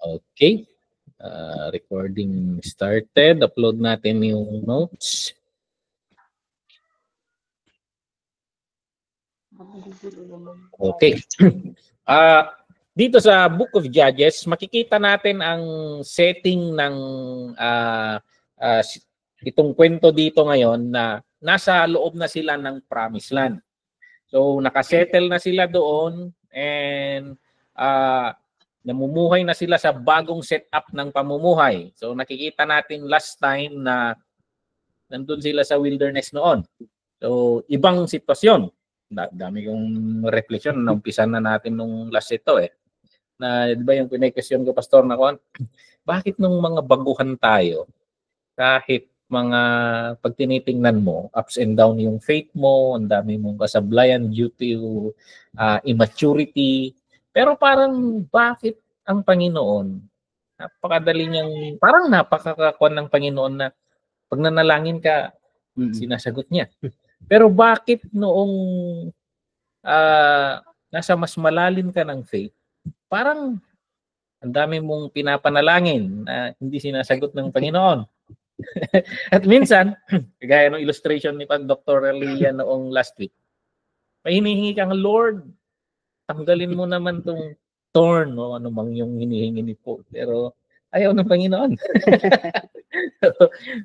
Okay. Recording started. Upload natin yung notes. Okay. Dito sa Book of Judges, makikita natin ang setting ng itong kwento dito ngayon na nasa loob na sila ng Promised Land. So nakasettle na sila doon and namumuhay na sila sa bagong setup ng pamumuhay. So nakikita natin last time na nandun sila sa wilderness noon. So ibang sitwasyon. Dami kong reflection na umpisan na natin nung last ito Na di ba yung pinay-question ko pastor na kon, bakit nung mga baguhan tayo kahit mga pag tinitingnan mo ups and down yung faith mo, ang dami mong kasablayan due to immaturity. Pero parang bakit ang Panginoon, napakadali niyang, parang napakakakuan ng Panginoon na pag nanalangin ka, sinasagot niya. Pero bakit noong nasa mas malalim ka ng faith, parang ang dami mong pinapanalangin na hindi sinasagot ng Panginoon. At minsan, kagaya ng illustration ni Dr. Elia noong last week, may hinihingi kang, Lord, tanggalin mo naman tong thorn o ano mang yung hinihingi ni Paul. Pero ayaw ng Panginoon.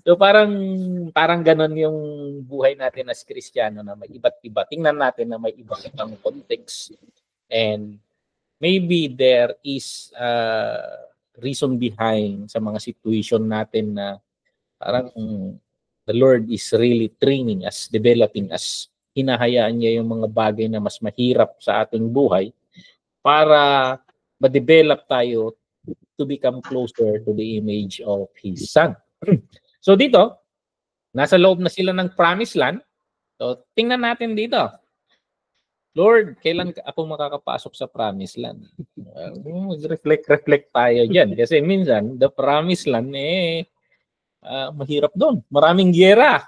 so parang ganon yung buhay natin as Kristiyano na may iba't iba. Tingnan natin na may iba't ibang context. And maybe there is reason behind sa mga situation natin na parang the Lord is really training us, developing us. Hinahayaan niya yung mga bagay na mas mahirap sa ating buhay para ma-develop tayo to become closer to the image of His Son. So dito, nasa loob na sila ng Promised Land. So tingnan natin dito. Lord, kailan ako makakapasok sa Promised Land? Reflect tayo dyan. Kasi minsan, the Promised Land, mahirap doon. Maraming giyera.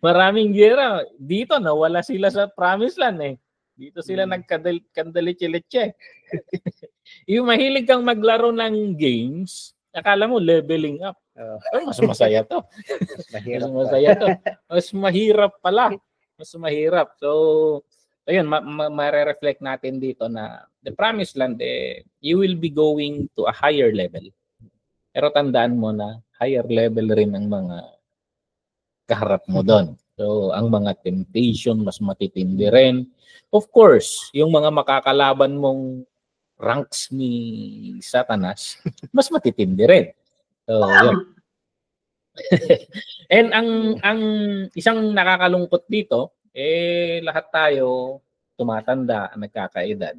Maraming giyera. Dito, nawala sila sa Promised Land Dito sila nagkandalitse-litse. Yung mahilig kang maglaro ng games, akala mo leveling up. Mas masaya to. Mas masaya to. Mas mahirap pala. Mas mahirap. So, ayun, ma-reflect natin dito na the Promised Land, you will be going to a higher level. Pero tandaan mo na higher level rin ang mga kaharap mo doon. So, ang mga temptation, mas matitindi rin. Of course, yung mga makakalaban mong ranks ni Satanas, mas matitindi rin. So, yun. And ang isang nakakalungkot dito, lahat tayo tumatanda, nagkakaedad.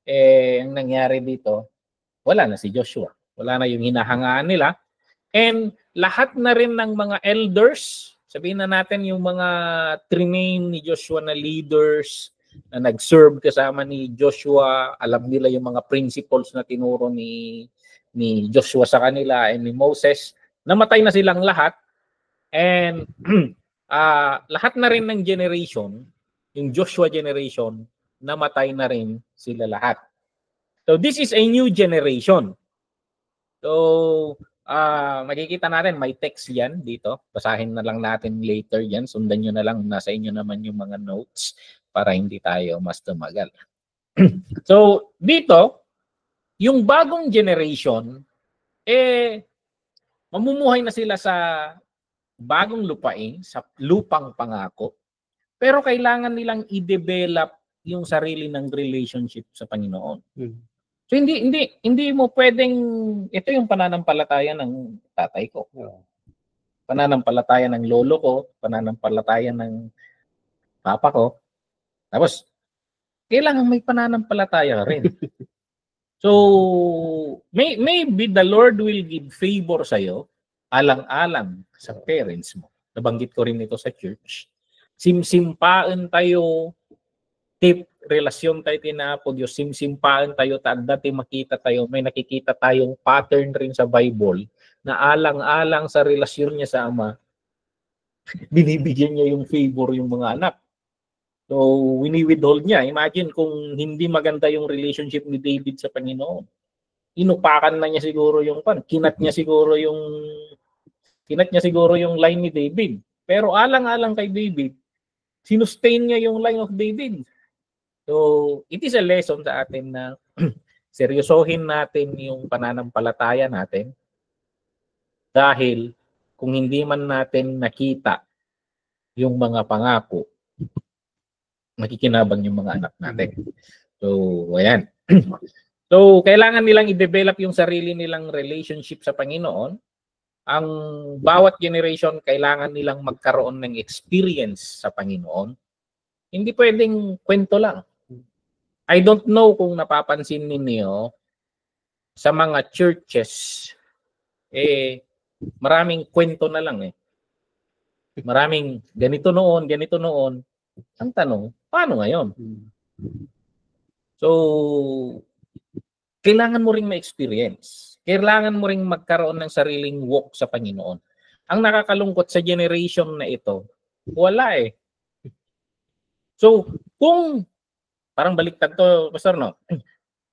Ang nangyari dito, wala na si Joshua. Wala na yung hinahangaan nila. And lahat na rin ng mga elders, sabihin na natin yung mga trinain ni Joshua na leaders na nag-serve kasama ni Joshua, alam nila yung mga principles na tinuro ni Joshua sa kanila and ni Moses, namatay na silang lahat. And lahat na rin ng generation, yung Joshua generation, namatay na rin sila lahat. So this is a new generation. So makikita natin, may text yan dito. Basahin na lang natin later yan. Sundan nyo na lang, nasa inyo naman yung mga notes para hindi tayo mas tumagal. So dito, yung bagong generation, mamumuhay na sila sa bagong lupain, sa lupang pangako. Pero kailangan nilang i-develop yung sarili ng relationship sa Panginoon. So hindi mo pwedeng, ito yung pananampalataya ng tatay ko. Pananampalataya ng lolo ko, pananampalataya ng papa ko. Tapos kailangan may pananampalataya rin. So maybe the Lord will give favor sa iyo alang-alang sa parents mo. Nabanggit ko rin ito sa church. Simsimpaan tayo, tip relasyon tayo tinapo Diyos, simsimpaan tayo, dati makita tayo, may nakikita tayong pattern rin sa Bible na alang-alang sa relasyon niya sa Ama, binibigyan niya yung favor yung mga anak. So, wini-withhold niya. Imagine kung hindi maganda yung relationship ni David sa Panginoon. inupakan na niya siguro yung kinat niya siguro yung line ni David. Pero alang-alang kay David, sinustain niya yung line of David. So, it is a lesson sa atin na seryosohin natin yung pananampalataya natin dahil kung hindi man natin nakita yung mga pangako, makikinabang yung mga anak natin. So, ayan. So, kailangan nilang i-develop yung sarili nilang relationship sa Panginoon. Ang bawat generation, kailangan nilang magkaroon ng experience sa Panginoon. Hindi pwedeng kwento lang. I don't know kung napapansin ninyo sa mga churches, maraming kwento na lang . Maraming ganito noon, ganito noon. Ang tanong, paano ngayon? So, kailangan mo ring ma-experience. Kailangan mo ring magkaroon ng sariling walk sa Panginoon. Ang nakakalungkot sa generation na ito, wala . So, kung, parang baliktad to, Pastor, no?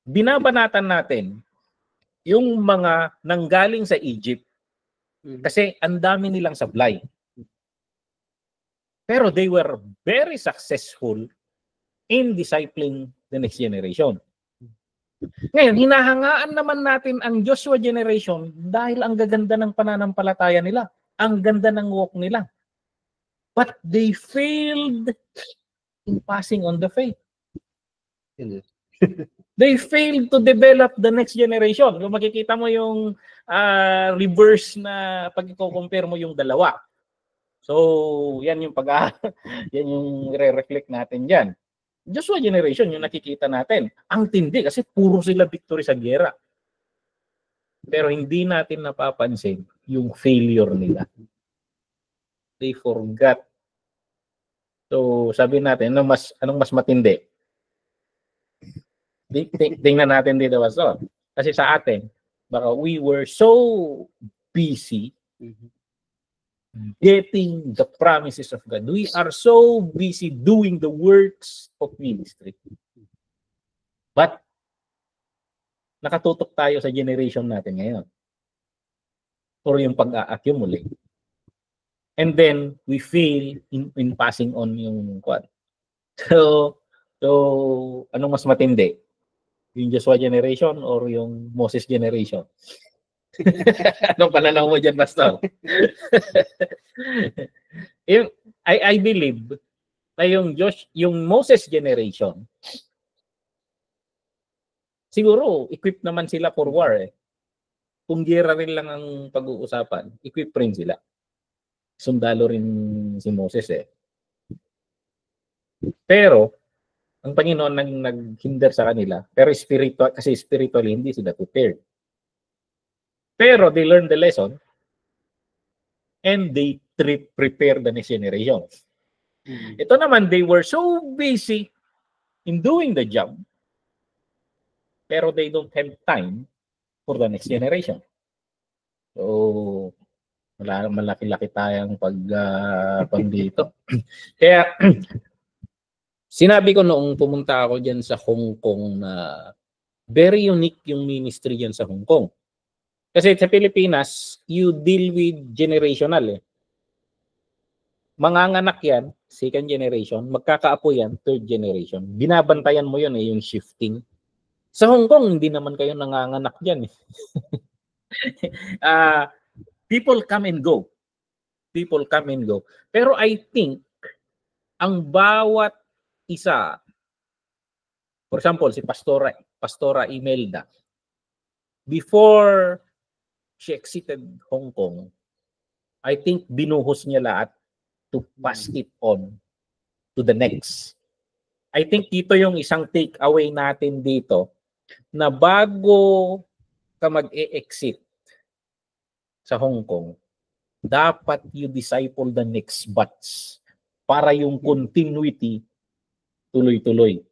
Binabanatan natin yung mga nanggaling sa Egypt kasi ang dami nilang supply. Pero they were very successful in discipling the next generation. Ngayon, hinahangaan naman natin ang Joshua generation dahil ang gaganda ng pananampalataya nila. Ang ganda ng walk nila. But they failed in passing on the faith. They failed to develop the next generation. Kung makikita mo yung reverse na pag i-compare mo yung dalawa. So, yan yung yan yung re-reflect natin diyan. Joshua generation yung nakikita natin. Ang tindi kasi puro sila victory sa giyera. Pero hindi natin napapansin yung failure nila. They forgot. So, sabi natin, anong mas matindi? Tingnan natin dito, Pastor. Kasi sa atin, baka we were so busy getting the promises of God. We are so busy doing the works of ministry. But, nakatutok tayo sa generation natin ngayon. Or yung pag-accumulate. And then, we fail in passing on yung quad. So, anong mas matindi? Yung Joshua generation or yung Moses generation? Anong pananaw mo dyan, Pastor? I believe na yung Moses generation, siguro, equipped naman sila for war . Kung giyera rin lang ang pag-uusapan, equipped rin sila. Sundalo rin si Moses . Pero, ang Panginoon nang naghinder sa kanila, pero kasi spiritually hindi sila prepared. Pero they learned the lesson and they prepare the next generation. Ito naman, they were so busy in doing the job, pero they don't have time for the next generation. So, malaki-laki tayong pag dito. Kaya, sinabi ko noong pumunta ako dyan sa Hong Kong na very unique yung ministry dyan sa Hong Kong. Kasi sa Pilipinas, you deal with generational . Manganganak yan, second generation, magkakaapo yan, third generation. Binabantayan mo yun yung shifting. Sa Hong Kong, hindi naman kayo nanganganak dyan . People come and go. People come and go. Pero I think, ang bawat isa, for example, si Pastora Imelda, before she exited Hong Kong, I think binuhos niya lahat to pass it on to the next. I think dito yung isang take away natin dito na bago ka mag-e-exit sa Hong Kong, dapat you disciple the next batch para yung continuity tuloy-tuloy.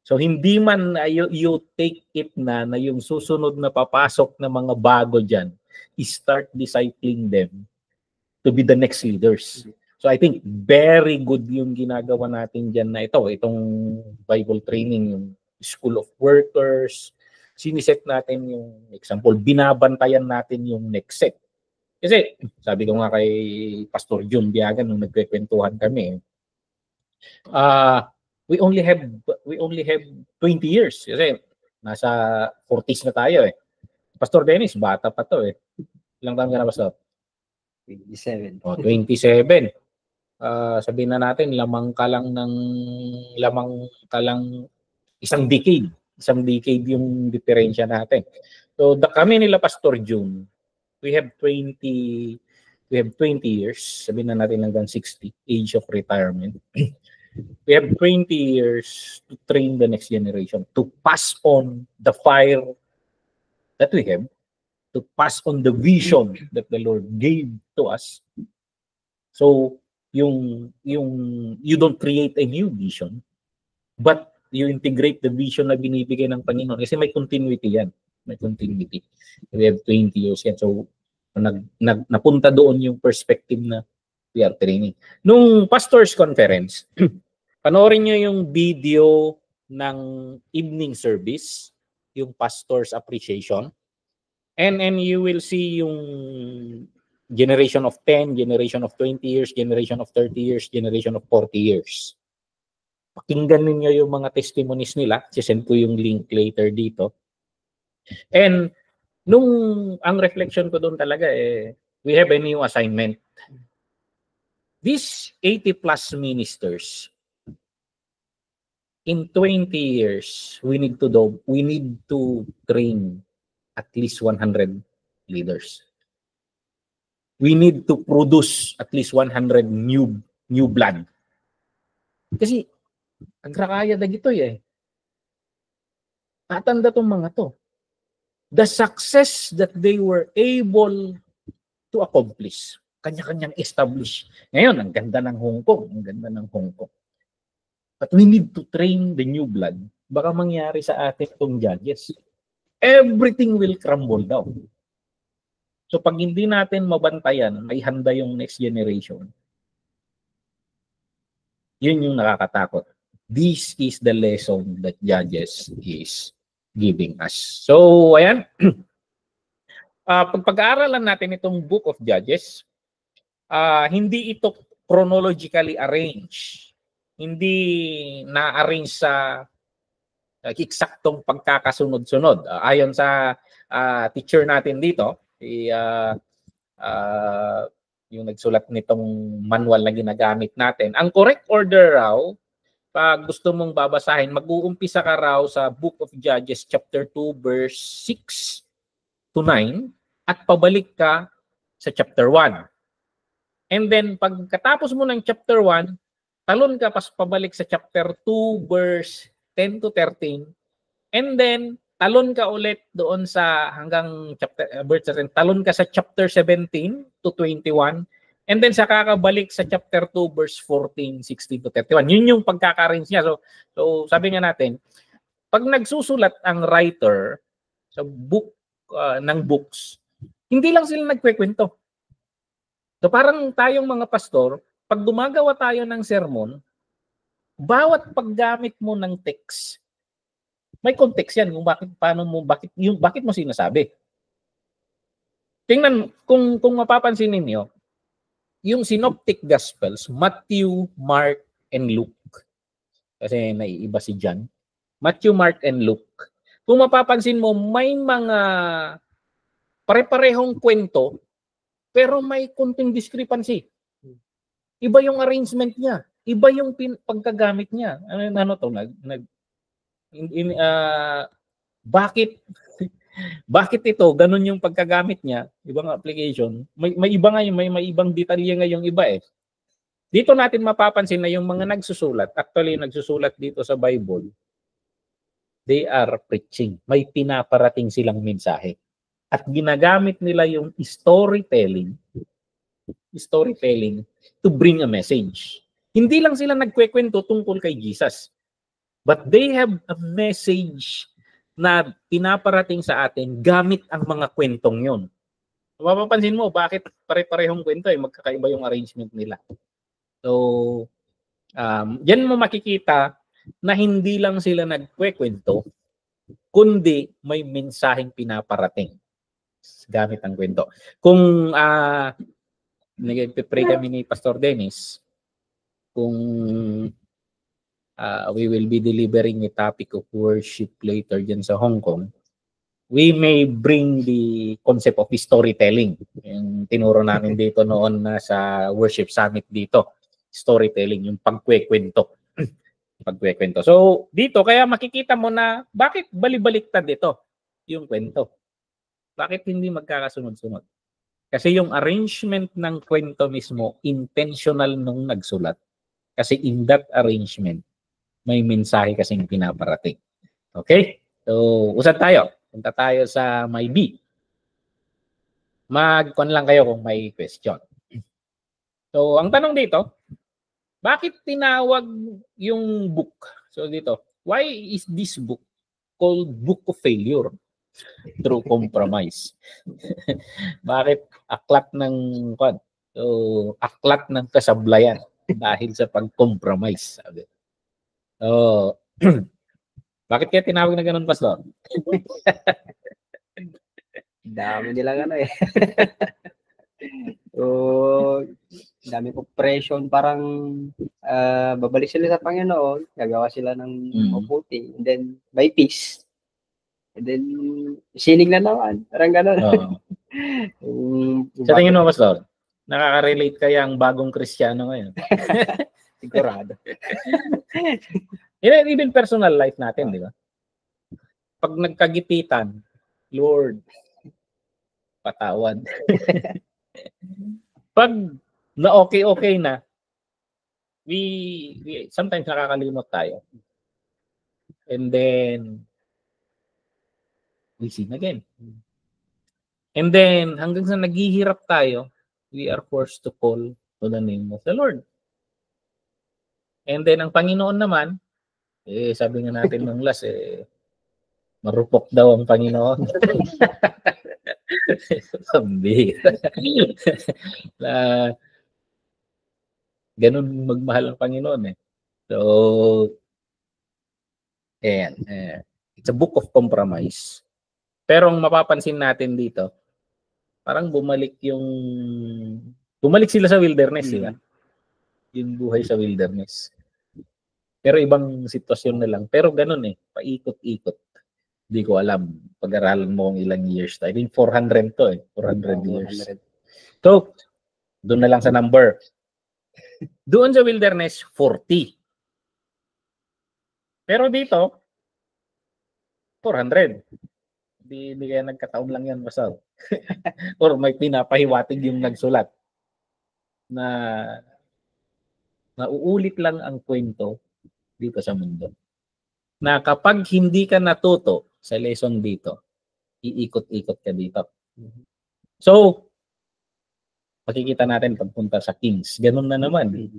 So hindi man you take it na yung susunod na papasok na mga bago dyan, start discipling them to be the next leaders. So I think very good yung ginagawa natin dyan na itong Bible training, yung School of Workers, siniset natin yung example, binabantayan natin yung next set. Kasi sabi ko nga kay Pastor Jun Biagan nung nagkwentuhan kami, we only have 20 years kasi nasa 40s na tayo eh. Pastor Dennis, bata pa to eh. Ilang taon ka na, Pastor? 27. Oh, 27. Sabihin na natin, lamang ka lang isang decade yung diferensya natin. So kami nila Pastor June, we have 20 years, sabihin na natin hanggang 60, age of retirement. We have 20 years to train the next generation, to pass on the fire that we have, to pass on the vision that the Lord gave to us. So, you don't create a new vision, but you integrate the vision na binibigay ng Panginoon. Kasi may continuity yan. May continuity. We have 20 years yan. So, napunta doon yung perspective na we are training. Nung Pastors Conference, panoorin nyo yung video ng evening service, yung Pastor's Appreciation. And you will see yung generation of 10, generation of 20 years, generation of 30 years, generation of 40 years. Pakinggan ninyo yung mga testimonies nila. Sisend ko yung link later dito. And ang reflection ko doon talaga we have a new assignment. These 80 plus ministers, in 20 years, we need to train at least 100 leaders. We need to produce at least 100 new blood. Kasi agrakaya dagito eh. Atanda tong mga to. The success that they were able to accomplish, kanya-kanyang establish. Ngayon, ang ganda ng Hong Kong, But we need to train the new blood. Baka mangyari sa atin itong judges. Everything will crumble down. So pag hindi natin mabantayan, may handa yung next generation, yun yung nakakatakot. This is the lesson that Judges is giving us. So, ayan. Pag-aaralan natin itong Book of Judges, hindi ito chronologically arranged. Hindi na-arrange sa eksaktong pagkakasunod-sunod. Ayon sa teacher natin dito, yung nagsulat nitong manual na ginagamit natin. Ang correct order raw, pag gusto mong babasahin, mag-uumpisa ka raw sa Book of Judges chapter 2 verse 6 to 9 at pabalik ka sa chapter 1. And then pagkatapos mo ng chapter 1, talon ka pabalik sa chapter 2 verse 10 to 13. And then talon ka ulit doon sa hanggang verse 13, talon ka sa chapter 17 to 21, and then saka ka balik sa chapter 2 verse 14, 16 to 31. Yun yung pagkaka-arrange niya. So sabi nga natin, pag nagsusulat ang writer sa book ng books, hindi lang sila nagkwekwento. So parang tayong mga pastor, pag gumagawa tayo ng sermon, bawat paggamit mo ng text, may context yan kung bakit mo sinasabi. Tingnan, kung mapapansin ninyo, yung synoptic gospels, Matthew, Mark, and Luke. Kasi naiiba si John. Matthew, Mark, and Luke. Kung mapapansin mo, may mga pare-parehong kwento, pero may konting discrepancy. Iba yung arrangement niya. Iba yung pagkagamit niya. Ano to? Bakit ito ganun yung pagkagamit niya, ibang application, may iba nga may ibang detalye nga yung iba eh. Dito natin mapapansin na yung mga nagsusulat, actually nagsusulat dito sa Bible, they are preaching, may pinaparating silang mensahe at ginagamit nila yung storytelling to bring a message. Hindi lang sila nagkwekwento tungkol kay Jesus, but they have a message na pinaparating sa atin gamit ang mga kwentong yon. Mapapansin mo, bakit pare-parehong kwento magkakaiba yung arrangement nila. So, yan mo makikita na hindi lang sila nagkwekwento, kundi may mensaheng pinaparating gamit ang kwento. Kung nag-pray kami ni Pastor Dennis, kung we will be delivering a topic of worship later dyan sa Hong Kong, we may bring the concept of storytelling. Yung tinuro namin dito noon na sa worship summit dito. Storytelling, yung pagkwekwento. Pagkwekwento. So, dito, kaya makikita mo na bakit balibaliktad ito, yung kwento. Bakit hindi magkakasunod-sunod? Kasi yung arrangement ng kwento mismo, intentional nung nagsulat. Kasi in that arrangement, may mensahe kasing pinaparating. Okay? So, usad tayo. Punta tayo sa may B. Mag-con lang kayo kung may question. So, ang tanong dito, bakit tinawag yung book? So, dito, why is this book called Book of Failure through Compromise? Bakit aklat ng aklat ng kasablayan dahil sa pag-compromise? Sabi. So, bakit kaya tinawag na ganun, Pastor? Dami nilang So, dami po pressure, parang babalik sila sa Panginoon, gagawa sila ng mabuti, and then by peace. And then, sining na naman. Parang gano'n. Sa tingin mo, Pastor, nakaka-relate kaya ang bagong Kristiyano ngayon? Sigurado. Even personal life natin, di ba? Pag nagkagipitan, Lord, patawad. Pag na okay na, we sometimes nakakalimot tayo. And then, we sin again. And then, hanggang sa naghihirap tayo, we are forced to call to the name of the Lord. And then, ang Panginoon naman, sabi nga natin nung last, marupok daw ang Panginoon. Ganun magmahal ang Panginoon eh. So, it's a book of compromise. Pero ang mapapansin natin dito, parang bumalik sila sa wilderness, di ba? Yung buhay sa wilderness. Pero ibang sitwasyon na lang. Pero ganun eh, paikot-ikot. Hindi ko alam. Pag-aralan mo kung ilang years. I think 400 to eh. 400 years. So, doon na lang sa number. Doon sa wilderness, 40. Pero dito, 400. Hindi kaya nagkataon lang yan, basta. Or may pinapahiwatig yung nagsulat na nauulit lang ang kwento dito sa mundo. Na kapag hindi ka natuto sa lesson dito, iikot-ikot ka dito. So, makikita natin pagpunta sa Kings. Ganun na naman.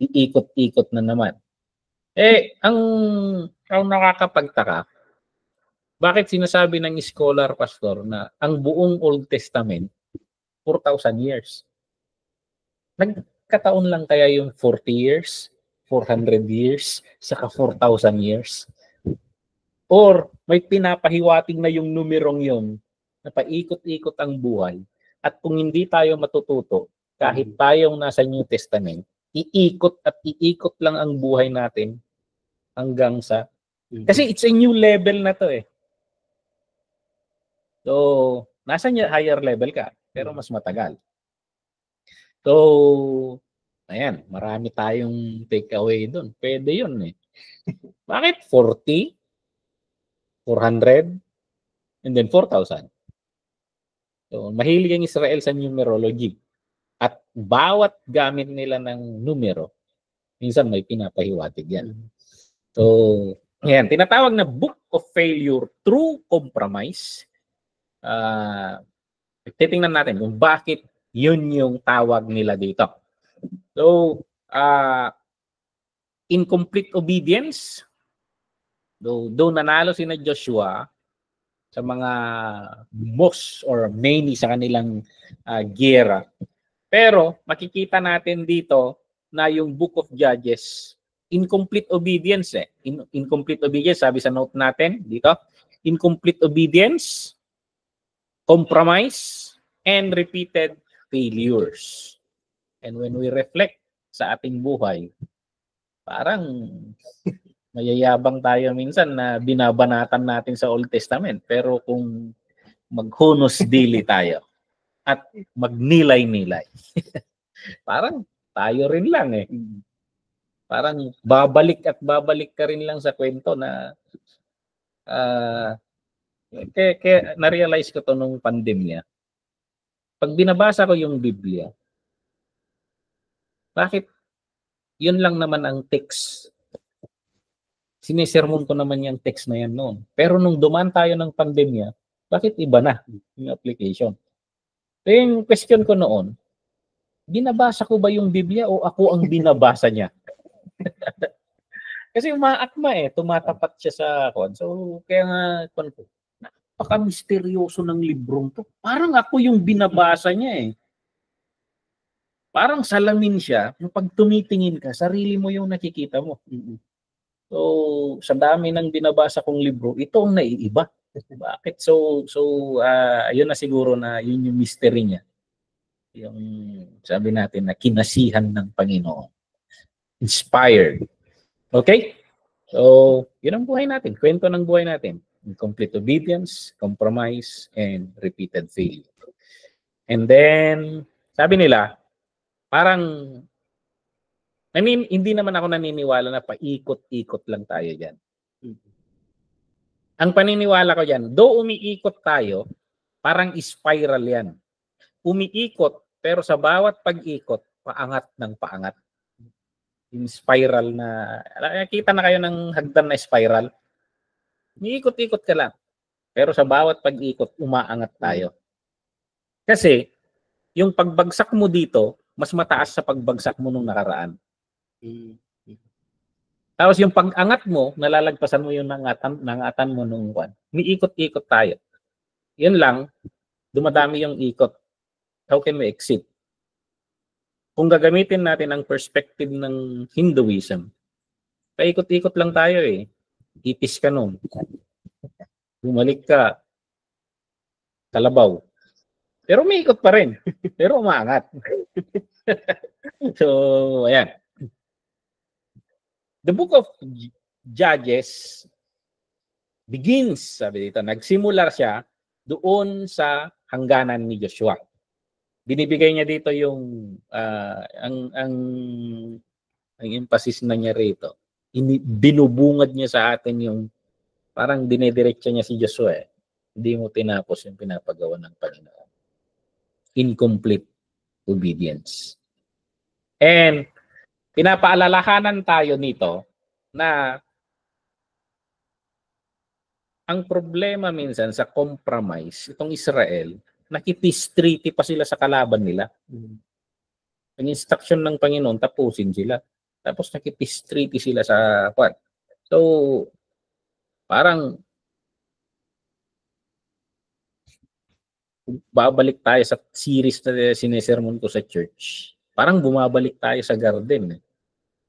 Iikot-ikot na naman. Ang nakakapagtaka, bakit sinasabi ng scholar, Pastor, na ang buong Old Testament, 4,000 years? Nagkataon lang kaya yung 40 years, 400 years, saka 4,000 years? Or may pinapahiwating na yung numerong yun na paikot-ikot ang buhay. At kung hindi tayo matututo, kahit tayong nasa New Testament, iikot at iikot lang ang buhay natin hanggang sa... Kasi it's a new level na to eh. So, nasa higher level ka, pero mas matagal. So, ayan, marami tayong takeaway doon. Pwede yun eh. Bakit 40, 400, and then 4,000? So, mahilig ang Israel sa numerology. At bawat gamit nila ng numero, minsan may pinapahiwatig yan. So, ayan, tinatawag na Book of Failure through Compromise. Titingnan natin kung bakit yun yung tawag nila dito. So, incomplete obedience, though nanalo si na Joshua sa mga most or many sa kanilang giyera. Pero makikita natin dito na yung Book of Judges incomplete obedience eh. Incomplete obedience, sabi sa note natin dito, incomplete obedience, compromise, and repeated failures. And when we reflect sa ating buhay, parang mayayabang tayo minsan na binabanatan natin sa Old Testament. Pero kung maghunos dili tayo at magnilay-nilay, parang tayo rin lang eh. Parang babalik at babalik ka rin lang sa kwento na kaya na-realize ko to nung pandemya. Pag binabasa ko yung Biblia, bakit yun lang naman ang text? Sinisermon ko naman yung text na yan noon. Pero nung dumaan tayo ng pandemya, bakit iba na yung application? So yung question ko noon, binabasa ko ba yung Biblia o ako ang binabasa niya? Kasi umaakma eh, tumatapat siya sa kon. So kaya nga napaka-misteryoso ng librong to. Parang ako yung binabasa niya eh. Parang salamin siya, yung pag tumitingin ka, sarili mo yung nakikita mo. So, sa dami ng binabasa kong libro, ito ang naiiba. Bakit? So yun na siguro na yun yung mystery niya. Yung sabi natin na kinasihan ng Panginoon. Inspired. Okay? So, yun ang buhay natin. Kwento ng buhay natin. Incomplete obedience, compromise, and repeated failure. And then, sabi nila, parang, hindi naman ako naniniwala na paikot-ikot lang tayo dyan. Ang paniniwala ko dyan, though umiikot tayo, parang spiral yan. Umiikot, pero sa bawat pag-ikot, paangat ng paangat. Yung spiral na, nakita na kayo ng hagdan na spiral? Umiikot-ikot ka lang. Pero sa bawat pag-ikot, umaangat tayo. Kasi, yung pagbagsak mo dito, mas mataas sa pagbagsak mo nung nakaraan. Tapos yung pag-angat mo, nalalagpasan mo yung nangatan mo nung buwan. Umiikot-ikot tayo. Yun lang, dumadami yung ikot. How can we exit? Kung gagamitin natin ang perspective ng Hinduism, paikot-ikot lang tayo eh. Ipis ka nun. Bumalik ka, Kalabaw. Pero may ikot pa rin. Pero umaangat. So, ayan. The book of Judges begins, sabi dito, nagsimula siya doon sa hangganan ni Joshua. Binibigay niya dito yung ang emphasis na niya rito. Binubungad niya sa atin yung parang dinediretso niya si Joshua eh. Hindi mo tinapos yung pinapagawa ng Panginoon. Incomplete obedience. And pinapaalalahanan tayo nito na ang problema minsan sa compromise, itong Israel, nakipeace treaty pa sila sa kalaban nila. Ang instruction ng Panginoon, tapusin sila. Tapos nakipeace treaty sila sa kwan. So, parang babalik tayo sa series na sinesermon ko sa church. Parang bumabalik tayo sa garden.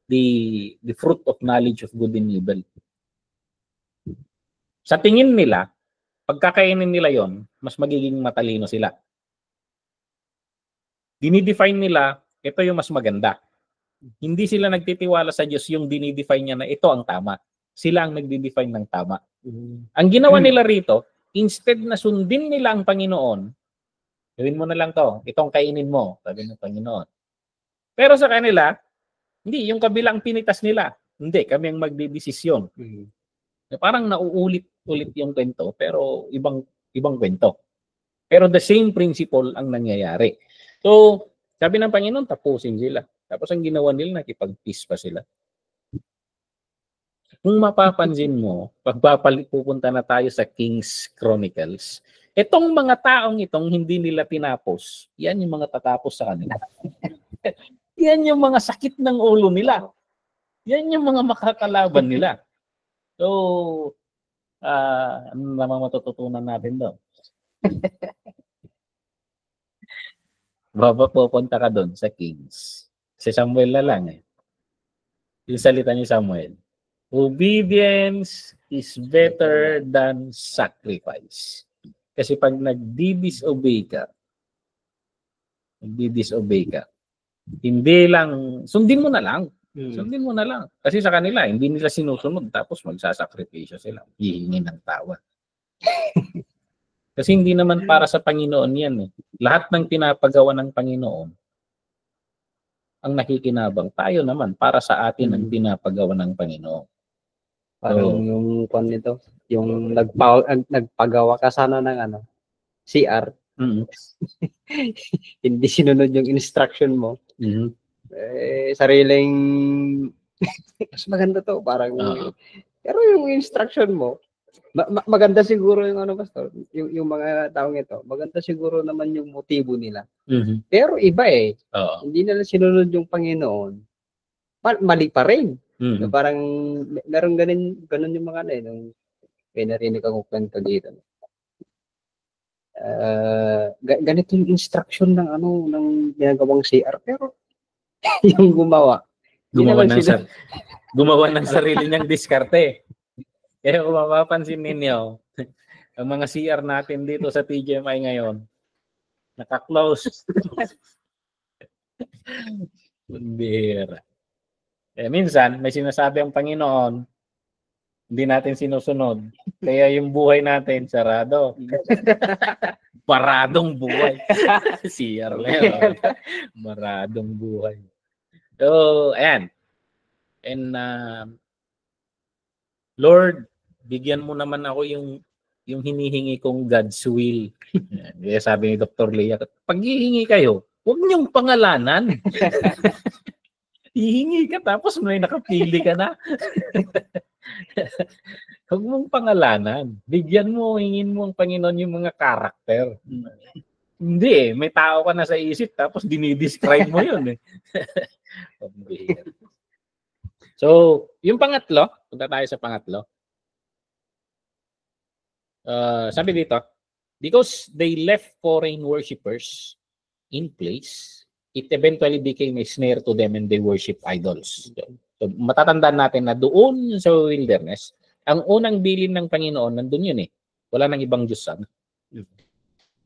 The fruit of knowledge of good and evil. Sa tingin nila, pagkakainin nila yon, mas magiging matalino sila. Dinidefine nila, ito yung mas maganda. Hindi sila nagtitiwala sa Diyos yung dinidefine niya na ito ang tama. Sila ang nagdi-define ng tama. Ang ginawa nila rito, instead na sundin nila ang Panginoon, gawin mo na lang to, itong kainin mo, sabi ng Panginoon. Pero sa kanila, hindi, yung kabilang pinitas nila. Hindi, kami ang magdidesisyon. Parang nauulit-ulit yung kwento, pero ibang kwento. Pero the same principle ang nangyayari. So, sabi ng Panginoon, tapusin sila. Tapos ang ginawa nila, nakipag-peace pa sila. Kung mapapansin mo, pupunta na tayo sa Kings Chronicles, itong mga taong itong hindi nila tinapos, yan yung mga tatapos sa kanila. Yan yung mga sakit ng ulo nila. Yan yung mga makakalaban nila. So, ano naman matututunan natin doon? Pupunta ka doon sa Kings. Si Samuel na lang eh. Yung salita ni Samuel. Obedience is better than sacrifice. Kasi pag nagdi-disobey ka, hindi lang, sundin mo na lang. Sundin mo na lang. Kasi sa kanila, hindi nila sinusunod tapos magsasakripisyo sila. Hihingi ng tawad. Kasi hindi naman para sa Panginoon yan eh. Lahat ng pinapagawa ng Panginoon, ang nakikinabang, tayo naman, para sa atin ang pinapagawa ng Panginoon. Parang yung kwan nito, yung nagpagawa ka sana ng CR. Hindi sinunod yung instruction mo. Sariling mas maganda to, parang pero yung instruction mo maganda siguro yung pastor, yung mga taong ito, maganda siguro naman yung motibo nila. Pero iba hindi nila sinunod yung Panginoon, mali pa rin. Parang meron ganun yung mga nung pinarinig akong kwento dito. Ganito yung instruction ng ginagawang CR, pero yung gumawa ng sarili niyang diskarte. Kaya kung mapapansin ninyo, ang mga CR natin dito sa TGMI ngayon, naka-close. Bira. Minsan, may sinasabi ang Panginoon, hindi natin sinusunod. Kaya yung buhay natin, sarado. Baradong buhay. CR na yun. Baradong buhay. So, ayan. And, Lord, bigyan mo naman ako yung hinihingi kong God's will. Kaya sabi ni Dr. Leah, pag hihingi kayo, huwag niyong pangalanan. Hihingi ka tapos may nakapili ka na. Huwag mong pangalanan. Bigyan mo, hingin mo ang Panginoon yung mga karakter. Hindi may tao ka na sa isip tapos dinidescribe mo yun eh. So, yung pangatlo, punta tayo sa pangatlo. Sabi dito, because they left foreign worshippers in place, it eventually became a snare to them and they worship idols. So, matatandaan natin na doon sa wilderness, ang unang bilin ng Panginoon, nandun yun eh. Wala nang ibang Diyos.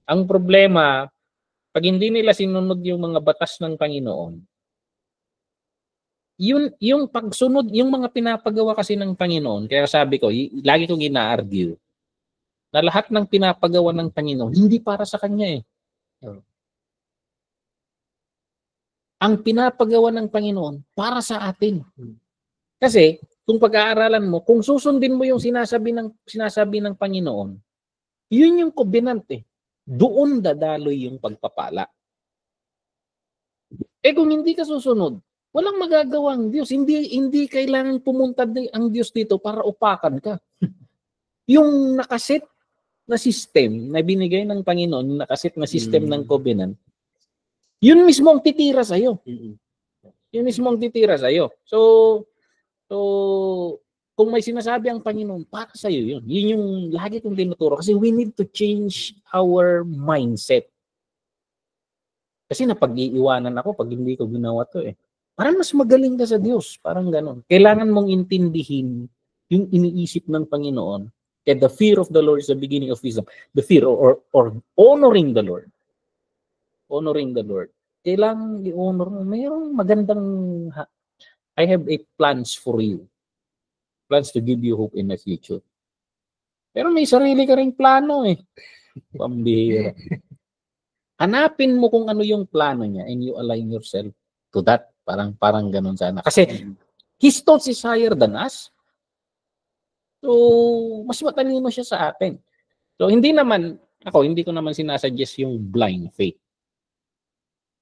Ang problema, pag hindi nila sinunod yung mga batas ng Panginoon, yung pagsunod, yung mga pinapagawa kasi ng Panginoon, kaya sabi ko, lagi kong ina-argue, na lahat ng pinapagawa ng Panginoon, hindi para sa Kanya eh. Ang pinapagawa ng Panginoon, para sa atin. Kasi, kung pag-aaralan mo, kung susundin mo yung sinasabi ng Panginoon, yun yung covenant eh. Doon dadaloy yung pagpapala. Kung hindi ka susunod, walang magagawa ang Diyos. Hindi kailangan pumunta ang Diyos dito para upakan ka. Yung nakaset na system na binigay ng Panginoon, yung nakaset na system ng covenant, yun mismo ang titira sa'yo. Yun mismo ang titira sa'yo. So, kung may sinasabi ang Panginoon, para sa'yo yun. Yun yung lagi kong tinuturo. Kasi we need to change our mindset. Kasi napag-iiwanan ako pag hindi ko ginawa to eh. Parang mas magaling ka sa Diyos. Parang ganon. Kailangan mong intindihin yung iniisip ng Panginoon. Kaya the fear of the Lord is the beginning of wisdom. The fear or honoring the Lord. Honoring the Lord. Kailangan i-honor mo. Mayroong magandang I have a plans for you. Plans to give you hope in the future. Pero may sarili ka ring plano eh. Pambihira. Hanapin mo kung ano yung plano niya and you align yourself to that. Parang ganun sana. Kasi His thoughts is higher than us. So, mas matalino siya sa atin. So, hindi ko naman sinasuggest yung blind faith.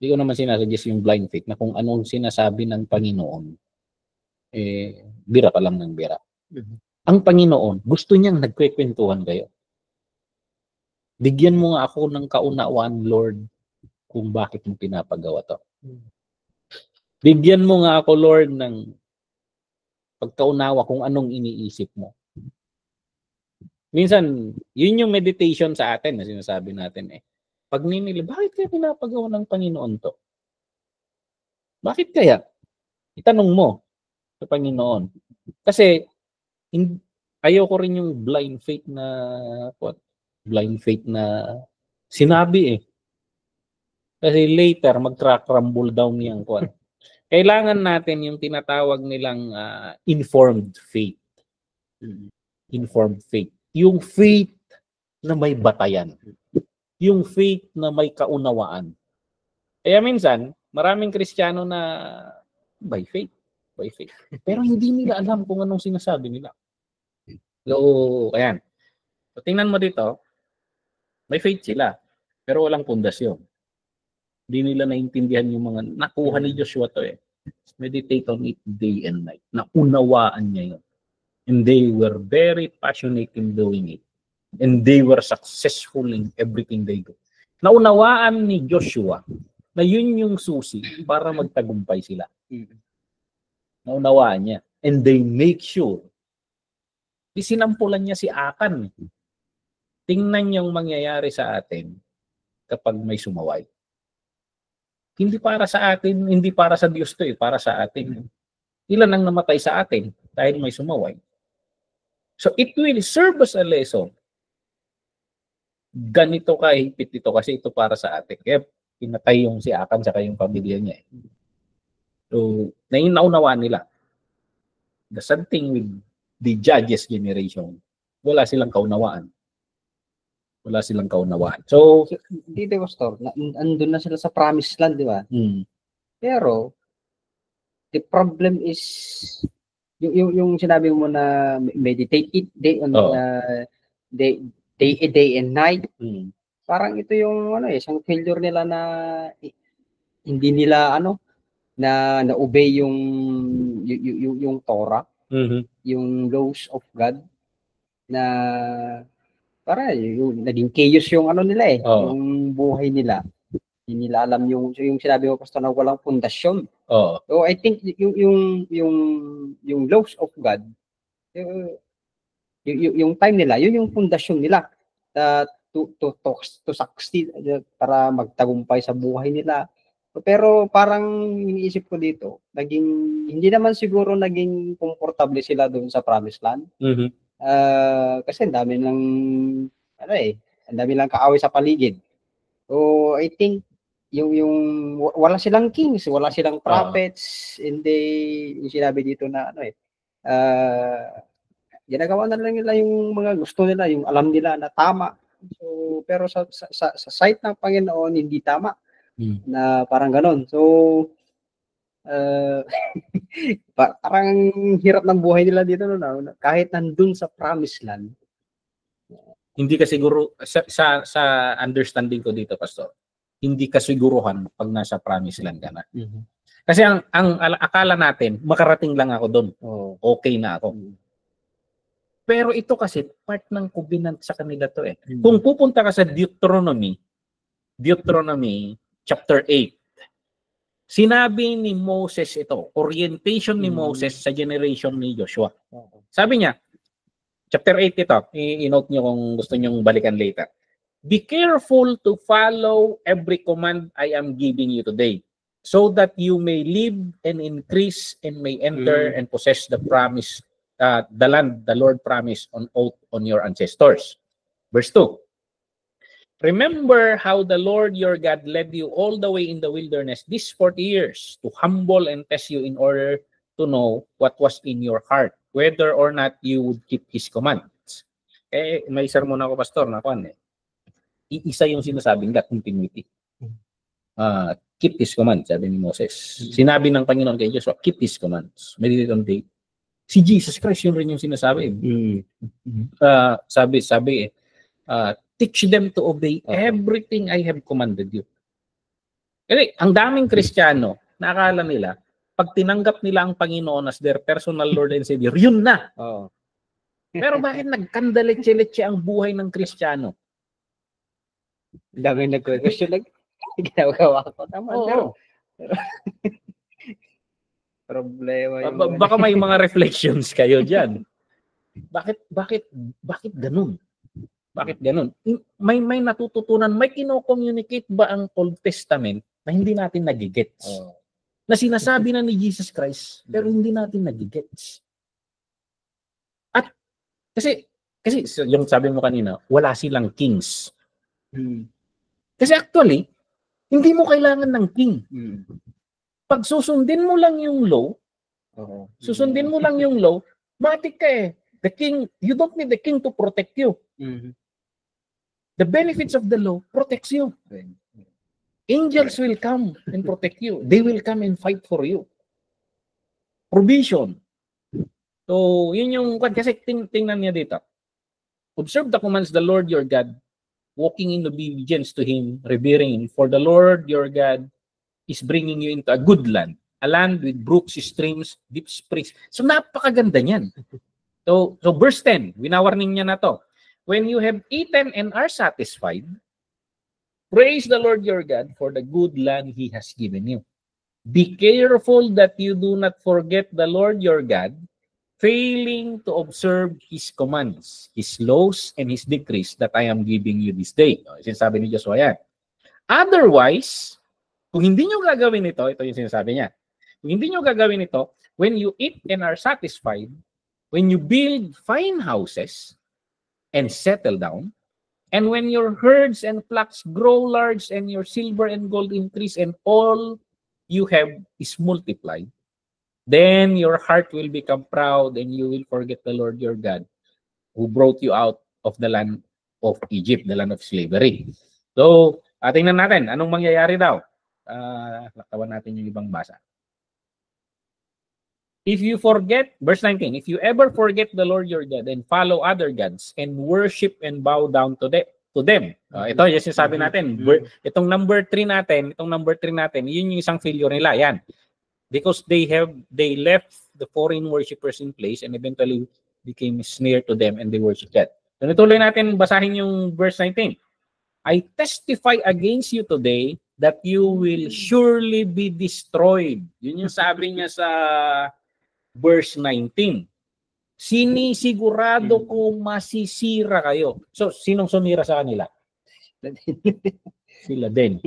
Hindi ko naman sinasuggest yung blind faith na kung anong sinasabi ng Panginoon, bira ka lang ng bira. Ang Panginoon, gusto niyang nagkwekwentuhan kayo. Bigyan mo nga ako ng kaunawaan, Lord, kung bakit mo pinapagawa to. Bigyan mo nga ako, Lord, ng pagkaunawa kung anong iniisip mo. Minsan, yun yung meditation sa atin na sinasabi natin eh. Pag ninili, bakit kaya pinapagawa ng Panginoon to? Bakit kaya? Itanong mo. sa Panginoon. Kasi ayoko rin yung blind faith na sinabi eh. Kasi later mag-crack rumble down yung Kailangan natin yung tinatawag nilang informed faith. Informed faith. Yung faith na may batayan. Yung faith na may kaunawaan. Kaya minsan, maraming Kristiyano na by faith. Pero hindi nila alam kung anong sinasabi nila. So, ayan. So, tingnan mo dito, may faith sila, pero walang pundasyon. Hindi nila naintindihan yung mga nakuha ni Joshua to eh. Meditate on it day and night. Naunawaan niya yun. And they were very passionate in doing it. And they were successful in everything they do. Naunawaan ni Joshua na yun yung susi para magtagumpay sila. Naunawaan niya. And they make sure. Sinampulan niya si Akan. Tingnan yung mangyayari sa atin kapag may sumaway. Hindi para sa atin, hindi para sa Diyos to eh, para sa atin. Ilan ang namatay sa atin dahil may sumaway. So it will serve as a lesson. Ganito kahigpit ito kasi ito para sa atin. Kaya pinatay yung si Akan saka yung pamilya niya eh. So, naunawaan nila. The sad thing with the Judges generation, wala silang kaunawaan. So, dito, Pastor, andun na sila sa promised land, di ba? Pero, the problem is, yung sinabi mo na meditate it day and night, parang ito yung isang failure nila na hindi nila na na-obey yung Torah, yung laws of God, na para yung naging chaos yung nila eh, yung buhay nila. Hindi nila alam yung sinabi mo, Pastor, na walang pundasyon. So I think yung laws of God, yung time nila, yun yung pundasyon nila to succeed, para magtagumpay sa buhay nila. Pero parang iniisip ko dito, hindi naman siguro naging komportable sila doon sa promised land. Kasi ang dami lang kaaway sa paligid. So I think yung wala silang kings, wala silang prophets, hindi yung sinabi dito na ginagawa na lang nila yung mga gusto nila, yung alam nila na tama. So pero sa sight ng Panginoon hindi tama. Na parang ganon. So parang hirap ng buhay nila dito kahit nandun sa promised land. Hindi ka siguro sa understanding ko dito, Pastor. Hindi ka siguruhan pag nasa promised land ka na. Kasi ang akala natin, makarating lang ako doon. Okay na ako. Pero ito kasi part ng covenant sa kanila to eh. Kung pupunta ka sa Deuteronomy chapter 8. Sinabi ni Moses ito, orientation ni Moses sa generation ni Joshua. Sabi niya, chapter 8 ito, i-note niyo kung gusto niyong balikan later. Be careful to follow every command I am giving you today, so that you may live and increase and may enter and possess the promise, the land the Lord promised on oath on your ancestors. Verse 2. Remember how the Lord your God led you all the way in the wilderness these 40 years to humble and test you in order to know what was in your heart, whether or not you would keep His commands. May sermon ako, Pastor, na iisa yung sinasabing that continuity. Keep His commands, sabi ni Moses. Sinabi ng Panginoon kay Joshua, keep His commands. Meditate on day. Si Jesus Christ yun rin yung sinasabi. Sabi teach them to obey everything I have commanded you. Kasi ang daming Kristiyano, nakakala nila, pag tinanggap nila ang Panginoon as their personal Lord and Savior, yun na. Pero bakit nagkandaletse-letse ang buhay ng Kristiyano? Dami nag-question, ginagawa ko. Tama. Problema yung baka may mga reflections kayo dyan. Bakit ganun? Bakit ganun? May natututunan, may kino-communicate ba ang Old Testament na hindi natin nagigets? na sinasabi na ni Jesus Christ, pero hindi natin nagigets. At kasi yung sabi mo kanina, wala silang kings. Kasi actually, hindi mo kailangan ng king. Pag susundin mo lang yung law, matik ka eh. The king, you don't need the king to protect you. The benefits of the law protects you. Angels will come and protect you. They will come and fight for you. Provision. So, yun yung, kasi tingnan niya dito. Observe the commands the Lord your God, walking in obedience to Him, revering Him. For the Lord your God is bringing you into a good land, a land with brooks, streams, deep springs. So, napakaganda niyan. So verse 10, winawarning niya na to. When you have eaten and are satisfied, praise the Lord your God for the good land He has given you. Be careful that you do not forget the Lord your God, failing to observe His commands, His laws, and His decrees that I am giving you this day. Sinasabi ni Joshua yan. Otherwise, kung hindi nyo gagawin ito yung sinasabi niya. Kung hindi nyo gagawin ito, when you eat and are satisfied, when you build fine houses and settle down, and when your herds and flocks grow large and your silver and gold increase and all you have is multiplied, then your heart will become proud and you will forget the Lord your God who brought you out of the land of Egypt, the land of slavery. So, tingnan natin, anong mangyayari daw? Laktawan natin yung ibang basa. If you forget, verse 19, if you ever forget the Lord your God and follow other gods and worship and bow down to them. Ito, yung sinasabi natin. Itong number 3 natin, yun yung isang failure nila. Yan. Because they left the foreign worshippers in place and eventually became a snare to them and they worship that. So, natuloy natin basahin yung verse 19. I testify against you today that you will surely be destroyed. Yun yung sabi niya sa verse 19. Sinisigurado ko masisira kayo. So, sinong sumira sa kanila? Sila din.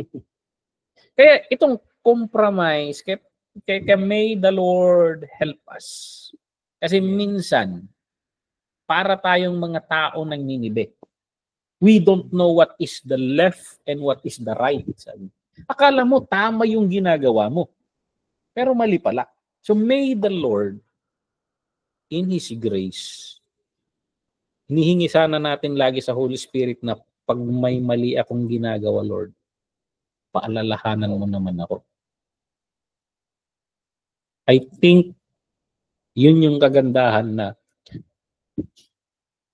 Kaya itong compromise, kaya may the Lord help us. Kasi minsan, para tayong mga tao ng Ninibe, we don't know what is the left and what is the right. Akala mo, tama yung ginagawa mo. Pero mali pala. So may the Lord, in His grace, hinihingi sana natin lagi sa Holy Spirit na pag may mali akong ginagawa, Lord, paalalahanan mo naman ako. I think yun yung kagandahan na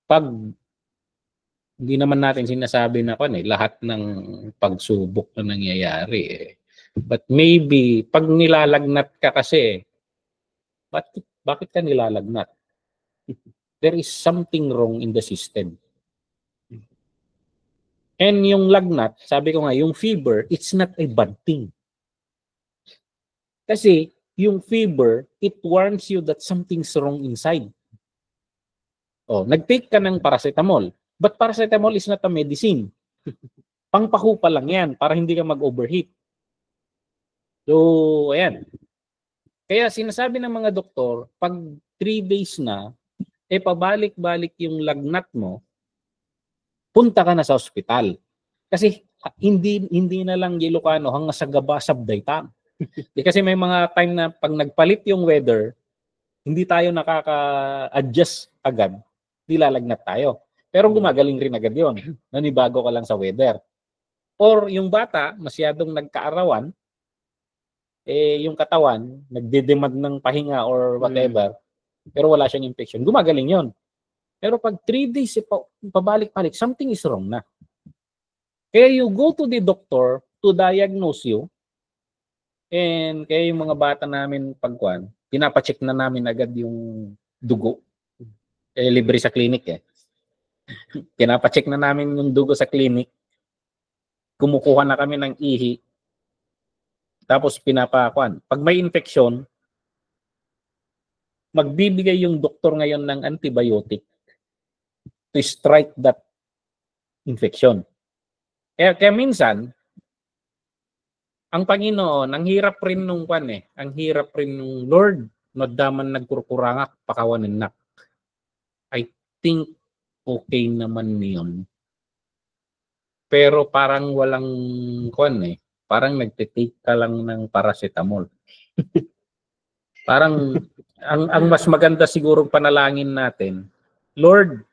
pag hindi naman natin sinasabi na lahat ng pagsubok na nangyayari. But maybe, pag nilalagnat ka kasi, bakit ka nilalagnat? There is something wrong in the system. And yung lagnat, sabi ko nga, yung fever, it's not a bad thing. Kasi yung fever, it warns you that something's wrong inside. Nag-take ka ng paracetamol. But paracetamol is not a medicine. Pangpahupa lang yan para hindi ka mag-overheat. So, ayan. Kaya sinasabi ng mga doktor, pag 3 days na, pabalik-balik yung lagnat mo, punta ka na sa ospital. Kasi hindi na lang Ilocano hanggang sa gabasab daytang. Kasi may mga time na pag nagpalit yung weather, hindi tayo nakaka-adjust agad, nilalagnat tayo. Pero gumagaling rin agad yun. Nanibago ka lang sa weather. Or yung bata, masyadong nagkaarawan, yung katawan, nagde-demand ng pahinga or whatever, pero wala siyang infection. Gumagaling yon. Pero pag 3 days, pabalik-balik, something is wrong na. Kaya you go to the doctor to diagnose you, and kaya yung mga bata namin pagkuhan, pinapacheck na namin agad yung dugo. Libre sa clinic Pinapacheck na namin yung dugo sa clinic. Kumukuha na kami ng ihi. Tapos pinapakuan. Pag may infection, magbibigay yung doktor ngayon ng antibiotic to strike that infection. Kaya minsan, ang Panginoon, ang hirap rin nung ang hirap rin nung Lord, nadaman nagkurkurangak, pakawanin nak. I think okay naman yun. Pero parang walang parang nagtitake ka lang ng paracetamol. Parang ang mas maganda siguro panalangin natin, Lord,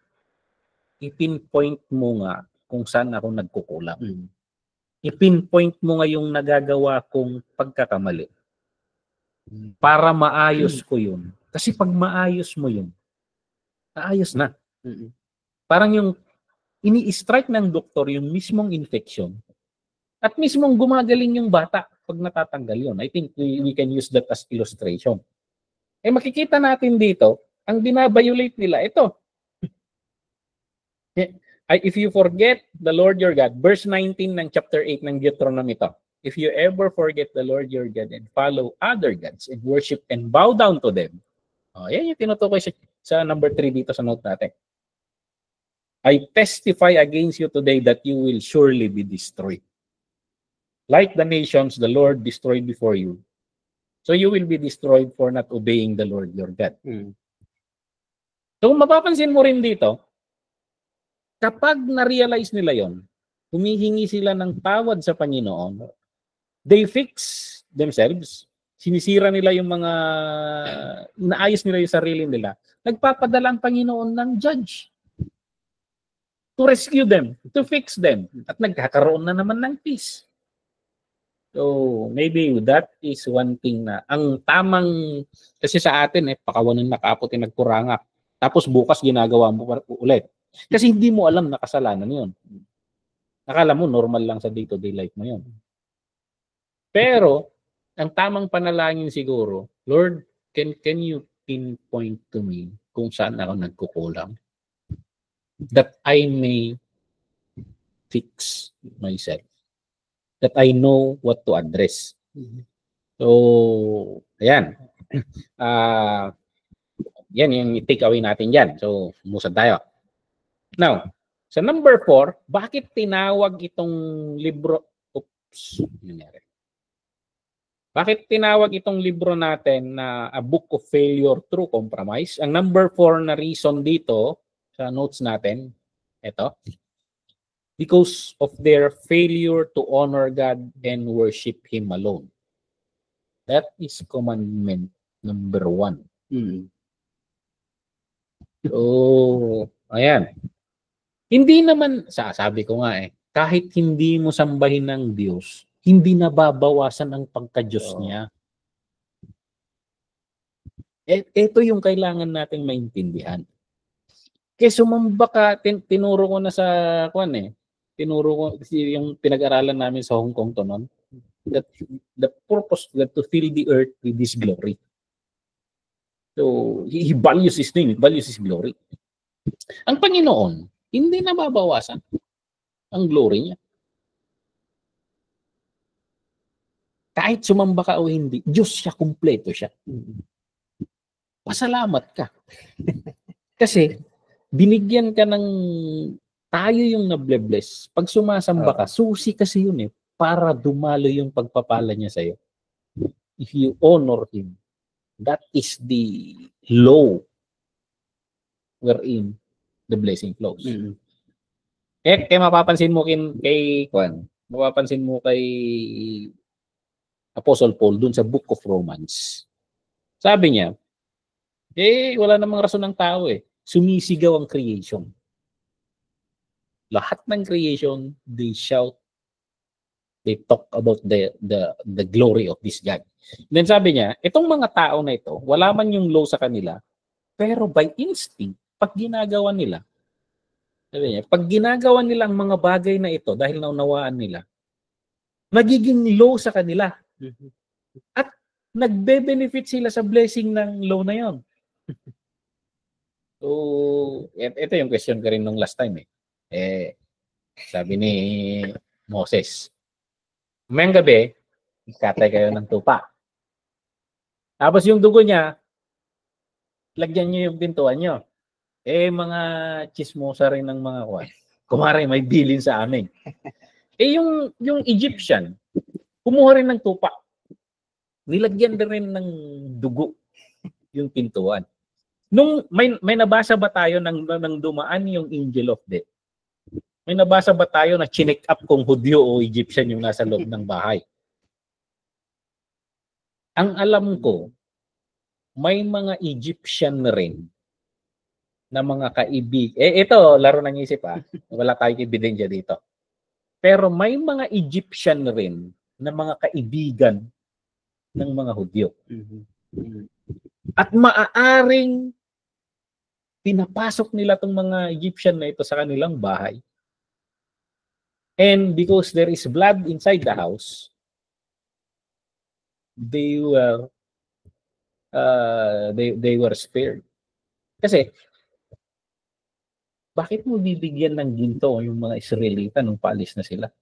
i-pinpoint mo nga kung saan ako nagkukulang. I-pinpoint mo nga yung nagagawa kong pagkakamali para maayos ko yun. Kasi pag maayos mo yun, naayos na. Parang yung ini-strike ng doktor yung mismong infection at mismong gumagaling yung bata pag natatanggal yun. I think we can use that as illustration. Makikita natin dito, ang binabiolate nila, ito. If you forget the Lord your God, verse 19 ng chapter 8 ng Deuteronomy ito. If you ever forget the Lord your God and follow other gods and worship and bow down to them. Yan yung tinutukoy sa number 3 dito sa note natin. I testify against you today that you will surely be destroyed. Like the nations the Lord destroyed before you. So you will be destroyed for not obeying the Lord your God. So mapapansin mo rin dito, kapag na-realize nila yon, humihingi sila ng tawad sa Panginoon, they fix themselves, sinisira nila yung mga, inaayos nila yung sarili nila, nagpapadala ang Panginoon ng judge to rescue them, to fix them, at nagkakaroon na naman ng peace. So, maybe that is one thing na ang tamang, kasi sa atin, pakawanan na kapot, nagkurangak. Tapos bukas ginagawa mo ulit. Kasi hindi mo alam na kasalanan yun. Akala mo normal lang sa day-to-day life mo yun. Pero, ang tamang panalangin siguro, Lord, can you pinpoint to me kung saan ako nagkukulang? That I may fix myself. That I know what to address. So, ayan. Yan yung take away natin dyan. So, musad tayo. Now, sa number 4, bakit tinawag itong libro? Bakit tinawag itong libro natin na A Book of Failure Through Compromise? Ang number 4 na reason dito sa notes natin, ito. Because of their failure to honor God and worship Him alone. That is commandment number 1. So, ayan. Hindi naman, sabi ko nga kahit hindi mo sambahin ng Diyos, hindi nababawasan ang pagka-Diyos niya. Ito yung kailangan nating maintindihan. Kaya sumamba ka, tinuro ko na sa tinuro ko yung pinag-aralan namin sa Hong Kong to noon. That the purpose that to fill the earth with His glory. So, He values His name, He values His glory. Ang Panginoon, hindi nababawasan ang glory niya. Kahit sumamba ka o hindi, Diyos siya, kumpleto siya. Pasalamat ka. Kasi, binigyan ka ng tayo yung nable-bless. Pag sumasamba ka, susi kasi yun para dumalo yung pagpapala niya sa'yo. If you honor Him, that is the law wherein the blessing flows. Kaya mapapansin mo mapapansin mo kay Apostle Paul dun sa Book of Romans. Sabi niya, wala namang rason ng tao Sumisigaw ang creation. Lahat ng creation, they shout, they talk about the glory of this God. Then sabi niya, itong mga tao na ito, wala man yung law sa kanila, pero by instinct, pag ginagawa nila, sabi niya, pag ginagawa nila ang mga bagay na ito dahil naunawaan nila, magiging law sa kanila. At nagbe-benefit sila sa blessing ng law na yon. So, ito yung question ko rin nung last time sabi ni Moses, mamayang gabi, katay kayo ng tupa. Tapos yung dugo niya, lagyan niyo yung pintuan niyo. Mga chismosa rin ng mga kumare, may bilin sa amin. Yung Egyptian, Kumuha rin ng tupa. Nilagyan din rin ng dugo yung pintuan. Nung may nabasa ba tayo nang dumaan yung angel of death? May nabasa ba tayo na chinek up kung Hudyo o Egyptian yung nasa loob ng bahay? Ang alam ko, may mga Egyptian rin na mga kaibig. Ito, laro ng isip Wala tayong ebidensya dito. Pero may mga Egyptian rin na mga kaibigan ng mga Hudyo. At maaaring pinapasok nila tong mga Egyptian na ito sa kanilang bahay. And because there is blood inside the house, they were spared. Kasi bakit mo bibigyan ng ginto yung mga Israelita nung paalis na sila?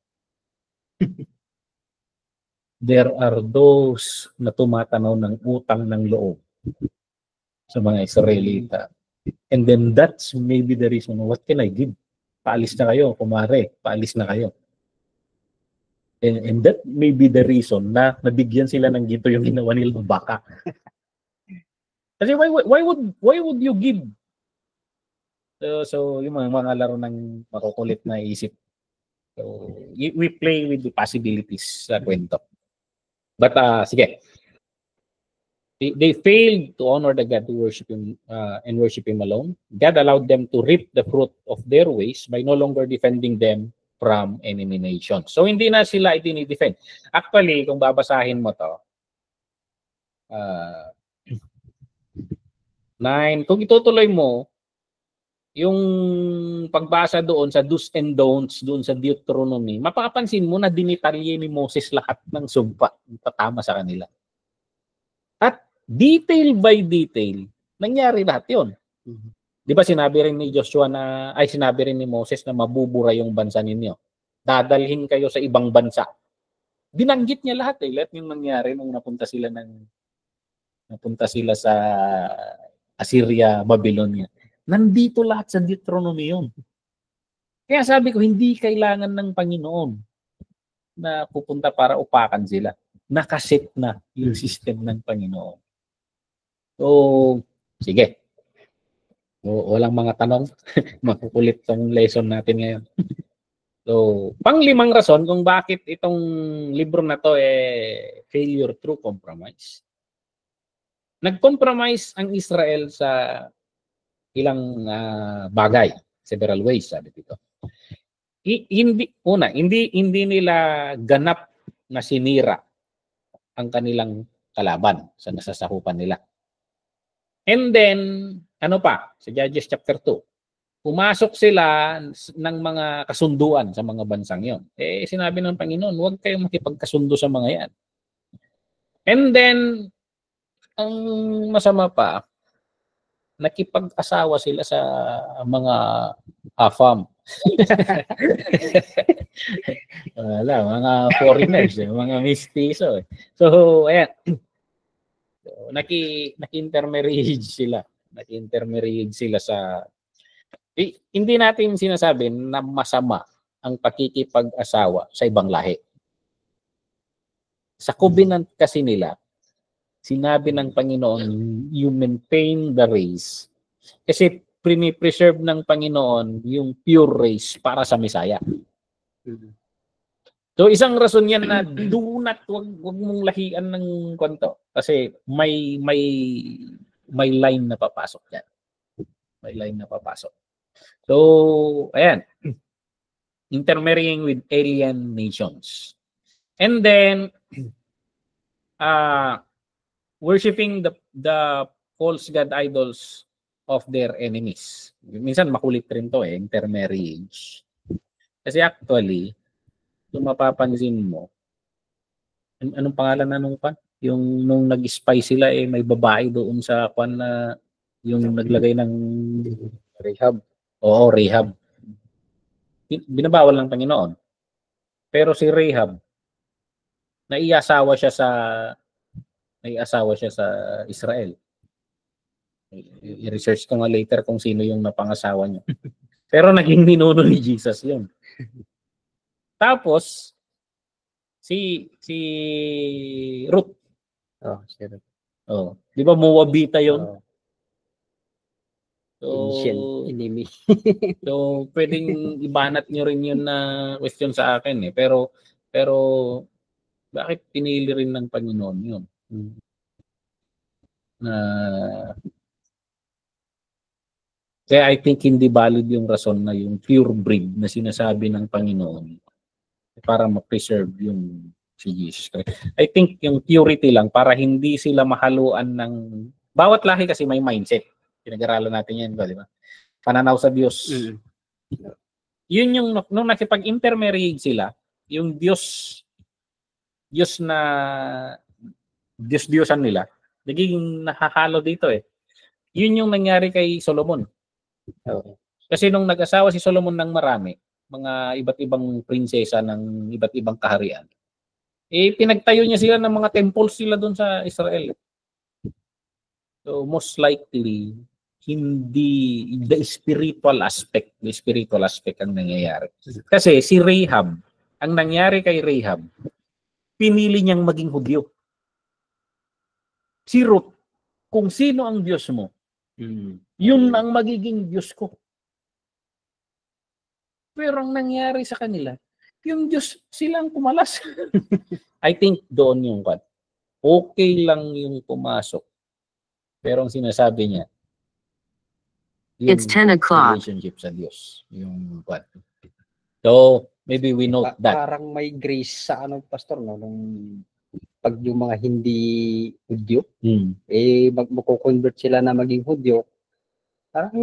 There are those na tumatanaw ng utang ng loob sa mga Israelita. And then that's maybe the reason, what can I give? Paalis na kayo, kumare, paalis na kayo. And that may be the reason na nabigyan sila ng ginto yung ginawa nilang baka. Kasi why would you give? So yung mga laro ng makukulit na isip. So we play with the possibilities sa kwento. But sige. They failed to honor the God to worship him and worship him alone. God allowed them to reap the fruit of their ways by no longer defending them from enemy nations. So hindi na sila idinidefend. Actually, kung babasahin mo to, 9, kung itutuloy mo, yung pagbasa doon sa do's and don'ts, doon sa Deuteronomy, mapapansin mo na dinitalye ni Moses lahat ng sumpa, tatama sa kanila. At detail by detail, nangyari lahat yun. Di ba sinabi rin ni Joshua sinabi rin ni Moses na mabubura yung bansa ninyo. Dadalhin kayo sa ibang bansa. Binanggit niya lahat lahat yung nangyari nung napunta sila sa Assyria, Babylonia. Nandito lahat sa Deuteronomy yun. Kaya sabi ko, hindi kailangan ng Panginoon na pupunta para upakan sila. Nakaset na yung system ng Panginoon. So, sige. Walang mga tanong. Makukulit tong lesson natin ngayon. So, pang-5 rason kung bakit itong libro na to failure through compromise. Nag-compromise ang Israel sa ilang bagay, several ways, sabi dito. Hindi nila ganap na sinira ang kanilang kalaban sa nasasakupan nila. And then, sa Judges chapter 2, pumasok sila ng mga kasunduan sa mga bansang yon. Sinabi ng Panginoon, huwag kayong makipagkasundo sa mga yan. And then, ang masama pa, nakipag-asawa sila sa mga AFAM. Mga foreigners, mga mistiso. So, ayan. So, naki-intermarriage sila. Naki-intermarriage sila sa... hindi natin sinasabi na masama ang pakikipag-asawa sa ibang lahi. Sa covenant kasi nila, sinabi ng Panginoon, you maintain the race. Kasi preserve ng Panginoon yung pure race para sa Messiah. So isang rason yan na wag mong lahian ng kwento. Kasi may line na papasok yan. May line na papasok. So, ayan. Intermarrying with alien nations. And then, worshiping the false god idols of their enemies. Minsan makulit rin to intermarriage. Kasi actually, kung mapapansin mo, anong pangalan na nung nag-spy sila may babae doon sa kwan na yung naglagay ng Rahab. Oo, Rahab. Binabawal ng Panginoon. Pero si Rahab, naiasawa siya sa Israel. I-research ko nga later kung sino yung napangasawa niya. Pero naging ninuno ni Jesus yun. Tapos, Si Ruth. Oh, sir. Oh, 'di ba Moabita 'yon? Ancient enemy. So pwedeng ibanat niyo rin 'yun na question sa akin eh. Pero bakit pinili rin ng Panginoon 'yun? Kaya I think hindi valid yung rason na yung pure breed na sinasabi ng Panginoon para ma-preserve yung si Jesus Christ. I think yung purity lang para hindi sila mahaluan ng bawat lahi kasi may mindset. Pinag-aralan natin yan, di ba? Pananaw sa Diyos. Yun yung nung nakipag-intermarriage sila, yung Diyos-Diyosan nila, nagiging nakahalo dito eh. Yun yung nangyari kay Solomon. Kasi nung nag-asawa si Solomon ng marami, mga iba't ibang prinsesa ng iba't ibang kaharian, pinagtayo niya sila ng mga temples sila doon sa Israel. So most likely, hindi the spiritual aspect ang nangyayari. Kasi si Rahab, ang nangyari kay Rahab, pinili niyang maging Hudyo. Si Ruth, kung sino ang Diyos mo, yun ang magiging Diyos ko. Pero ang nangyari sa kanila, yung Diyos silang kumalas. I think doon yung God. Okay lang yung pumasok. Pero ang sinasabi niya, yung It's 10 o'clock. Relationship sa Diyos. Yung God. So, maybe we note that. Parang may grace sa pastor, no? Nung pag yung mga hindi Hudyo, magko-convert sila na maging Hudyo, parang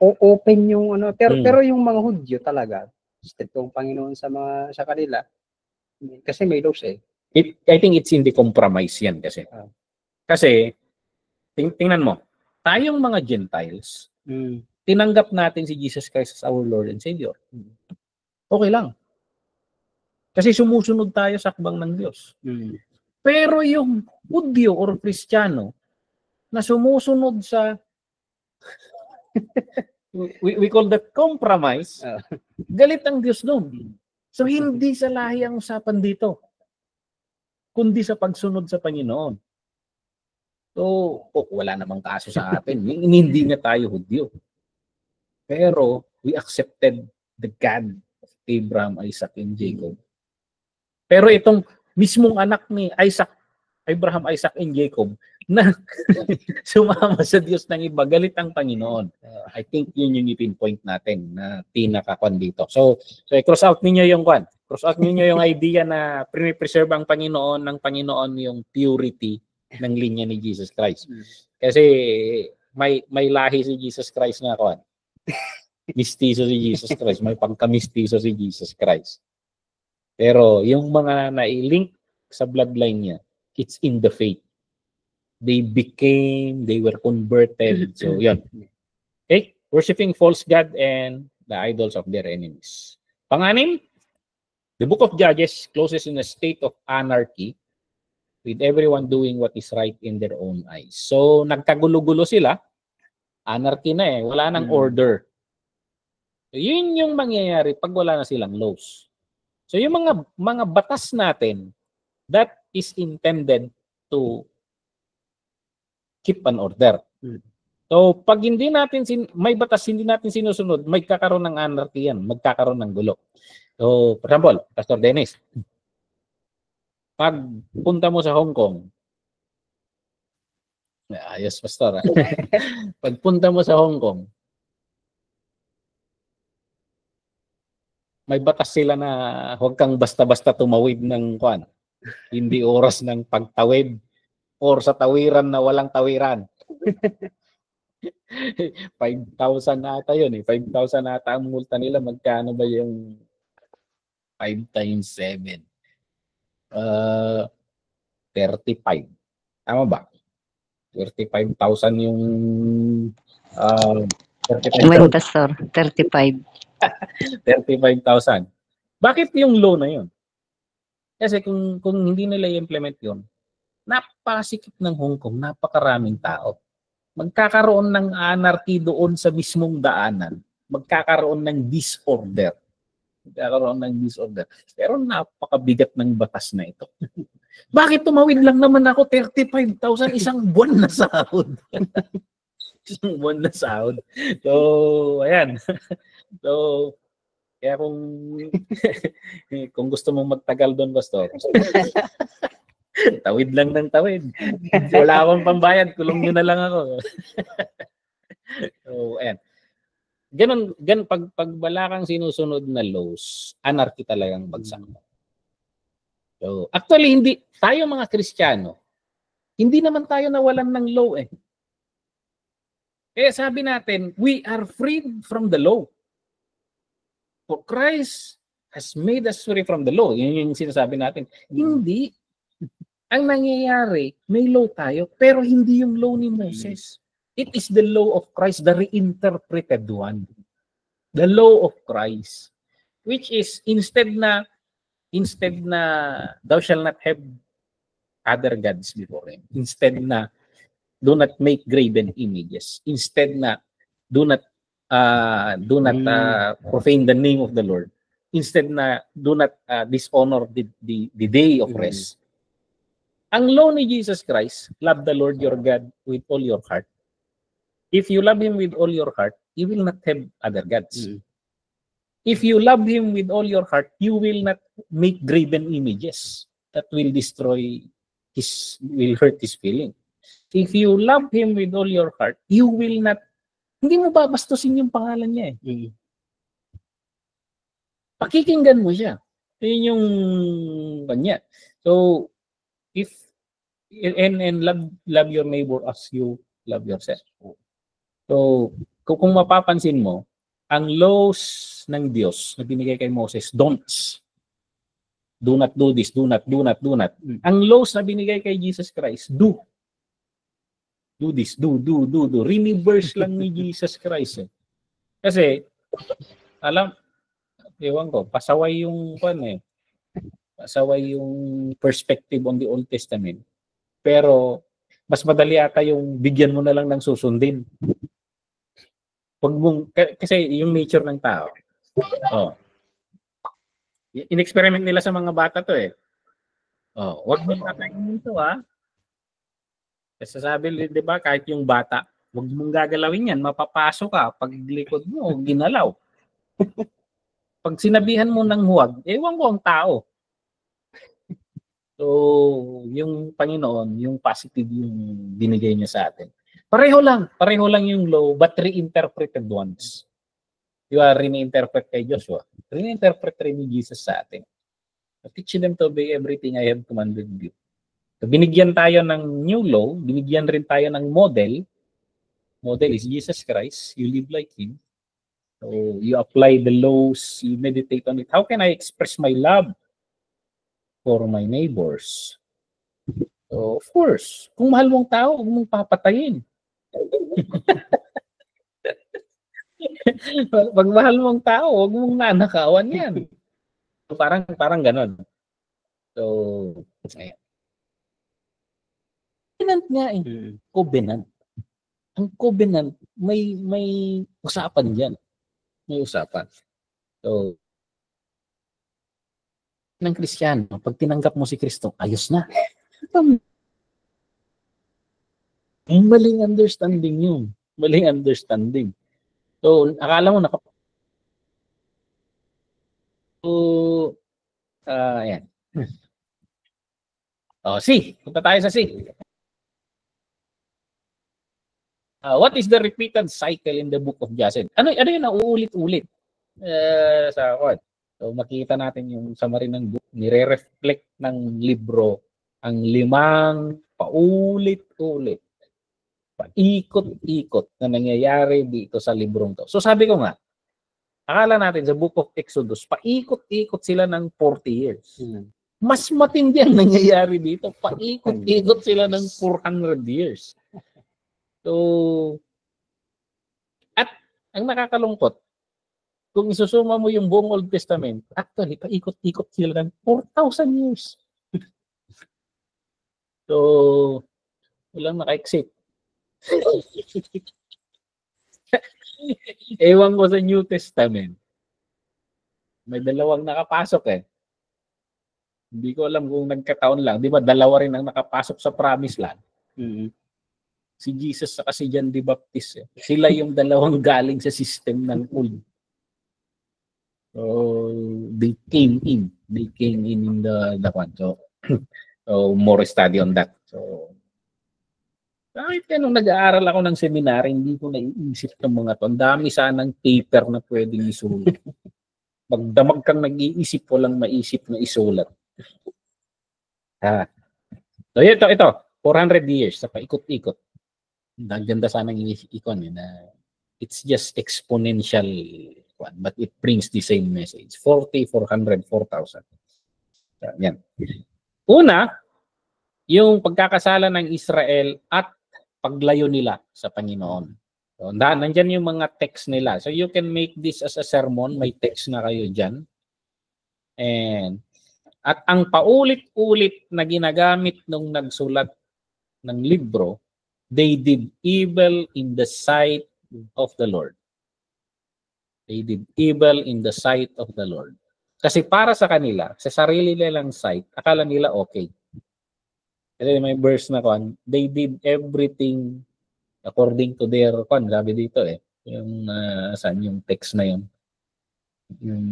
open yung pero yung mga Hudyo talaga strict yung Panginoon sa kanila kasi may laws eh. I think it's in the compromise yan kasi. Kasi tingnan mo, tayong mga Gentiles, tinanggap natin si Jesus Christ as our Lord and Savior. Okay lang. Kasi sumusunod tayo sa akbang ng Diyos. Pero yung Hudyo or Kristiyano na sumusunod sa we call that compromise, galit ang Diyos doon. So hindi sa lahi ang usapan dito, kundi sa pagsunod sa Panginoon. So, wala namang kaso sa atin. Hindi nga tayo Hudyo. Pero we accepted the God of Abraham, Isaac, and Jacob. Pero itong mismong anak ni Abraham, Isaac, and Jacob na sumama sa Diyos ng iba, galit ang Panginoon. I think yun yung ipinpoint natin na pinakakwan dito. So cross out ninyo yung kwan. Cross out ninyo yung idea na pre-preserve ang Panginoon ng Panginoon yung purity ng linya ni Jesus Christ. Kasi may lahi si Jesus Christ na kwan. Mistiso si Jesus Christ. May pagka-mistiso si Jesus Christ. Pero yung mga nailink sa bloodline niya, it's in the faith. They were converted. So, yun. Okay? Worshipping false god and the idols of their enemies. Pang-anim, the book of Judges closes in a state of anarchy with everyone doing what is right in their own eyes. So, nagkagulo-gulo sila. Anarchy na eh. Wala nang order. So, yun yung mangyayari pag wala na silang laws. So, yung mga batas natin, that is intended to keep an order. So, pag hindi natin may batas hindi natin sinusunod, magkakaroon ng anarchy yan, magkakaroon ng gulo. So, for example, Pastor Dennis, pag punta mo sa Hong Kong, ayos Pastor, pag punta mo sa Hong Kong, may batas sila na huwag kang basta-basta tumawid ng kwan. Hindi oras ng pagtawid or sa tawiran na walang tawiran. 5,000 ata yun eh. 5,000 ata ang multa nila. Magkano ba yung 5 times 7? 35. Tama ba? 35,000 yung 35,000. Well, Pastor, 35. 35,000. Bakit yung law na yun? Kasi kung hindi nila i-implement yun, napakasikip ng Hong Kong, napakaraming tao. Magkakaroon ng anarchy doon sa mismong daanan. Magkakaroon ng disorder. Nagkakaroon ng disorder. Pero napakabigat ng batas na ito. Bakit tumawid lang naman ako 35,000 isang buwan na sahod? Isang buwan na sahod. So, ayan. So, kaya kung gusto mong magtagal doon, Pastor, tawid lang ng tawid. Wala akong pambayad, kulong nyo na lang ako. So, ayan. Ganun, pag wala kang sinusunod na laws, anarchy talagang bagsak mo. So, actually, hindi, tayo mga Kristiyano, hindi naman tayo nawalan ng law eh. Kaya sabi natin, we are freed from the law. For Christ has made us free from the law. Yun yung sinasabi natin. Hindi. Ang nangyayari, may law tayo, pero hindi yung law ni Moses. It is the law of Christ, the reinterpreted one. The law of Christ. Which is, instead na thou shall not have other gods before him. Instead na do not make graven images. Instead na do not profane the name of the Lord. Instead na do not dishonor the day of rest. Ang law ni Jesus Christ, love the Lord your God with all your heart. If you love Him with all your heart, you will not have other gods. If you love Him with all your heart, you will not make graven images that will hurt His feeling. If you love Him with all your heart, you will not, hindi mo babastusin yung pangalan niya eh. Pakikinggan mo siya. Yun yung kanya. So, love your neighbor as you love yourself. So, kung mapapansin mo, ang laws ng Diyos na binigay kay Moses, don'ts. Do not do this, do not. Ang laws na binigay kay Jesus Christ, do. Do this, do. Reverse lang ni Jesus Christ. Kasi, ewan ko, pasaway yung perspective on the Old Testament. Pero, mas madali ata yung bigyan mo na lang ng susundin. Kasi yung nature ng tao. In-experiment nila sa mga bata to eh. Wag mo tatayin ito ha. Kasi sabi, di ba, kahit yung bata, wag mong gagalawin yan, mapapasok ka. Pag likod mo, ginalaw. Pag sinabihan mo ng huwag, ewan ko ang tao. So, yung Panginoon, yung positive yung binigay niya sa atin. Pareho lang yung law, but reinterpreted ones. You are reinterpret kay Joshua. Reinterpret rin ni Jesus sa atin. Teach them to obey everything I have commanded you. So, binigyan tayo ng new law, binigyan rin tayo ng model. Model is Jesus Christ. You live like Him. So, you apply the laws, you meditate on it. How can I express my love for my neighbors? So, of course, kung mahal mong tao, huwag mong papatayin. Pag mahal mong tao, huwag mong nanakawan yan. So, parang ganon. So, ayan. Covenant nga eh. Covenant. Ang covenant, may usapan dyan. May usapan. So, ng Kristiyano, pag tinanggap mo si Kristo, ayos na. Maling understanding yun. Maling understanding. So, akala mo ayan. C. Punta tayo sa C. What is the repeated cycle in the book of Judges? Ano yun na uulit-ulit? Sa what? So, makita natin yung summary ng book. Nire-reflect ng libro ang 5 paulit-ulit. Paikot-ikot na nangyayari dito sa librong to. So, sabi ko nga, akala natin sa book of Exodus, paikot-ikot sila ng 40 years. Mas matindi ang nangyayari dito. Paikot-ikot sila ng 400 years. So, at ang nakakalungkot, kung isusuma mo yung buong Old Testament, actually, paikot-ikot sila ng 4,000 years. So, walang naka-exit. Ewan ko sa New Testament. May dalawang nakapasok eh. Hindi ko alam kung nagkataon lang. Di ba dalawa rin ang nakapasok sa Promised Land? Si Jesus at si John the Baptist. Eh. Sila yung dalawang galing sa system ng old. So, they came in. They came in the one. So, more study on that. So, kahit nung nag-aaral ako ng seminar, hindi ko naiisip ng mga to. Ang dami sanang paper na pwedeng isulat. Magdamag kang nag-iisip, walang maisip na isulat. So, ito. 400 years sa paikot-ikot. Ang ganda sanang ikon na it's just exponential one, but it brings the same message. 40, 400, 4,000. Yan. Una, yung pagkakasala ng Israel at paglayo nila sa Panginoon. So, nandyan yung mga text nila. So you can make this as a sermon. May text na kayo dyan. At ang paulit-ulit na ginagamit nung nagsulat ng libro, they did evil in the sight of the Lord. They did evil in the sight of the Lord. Kasi para sa kanila, sa sarili nilang sight, akala nila okay. Kasi may verse na kon, they did everything according to their kon, sabi dito eh. Yung saan yung text na yun? Yung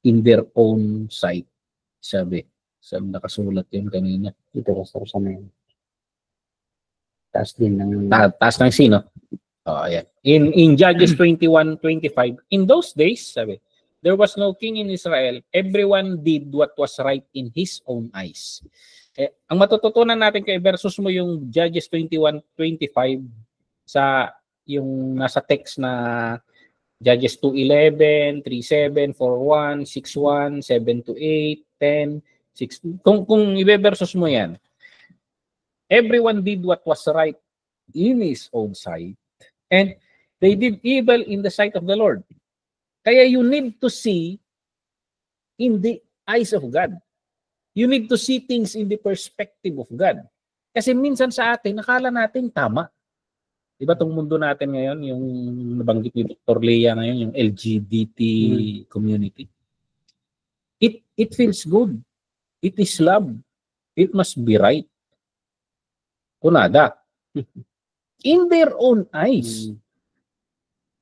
in their own sight, sabi. Saan nakasulat yun kanina? Dito sa may taas din ng taas ng sino? Oh, yeah. In Judges 21:25, in those days, sabi, there was no king in Israel. Everyone did what was right in his own eyes. Ang matututunan natin kay versus mo yung Judges 21:25 sa yung nasa text na Judges 2:11, 3:7, 4:1, 6:1, 7-8, 10, 6. Kung i-versus mo yan, everyone did what was right in his own sight, and they did evil in the sight of the Lord. Kaya you need to see in the eyes of God. You need to see things in the perspective of God. Kasi minsan sa atin, nakala natin tama. Diba itong mundo natin ngayon, yung nabanggit ni Dr. Lea ngayon, yung LGBT community. It feels good. It is love. It must be right. Kunada. In their own eyes.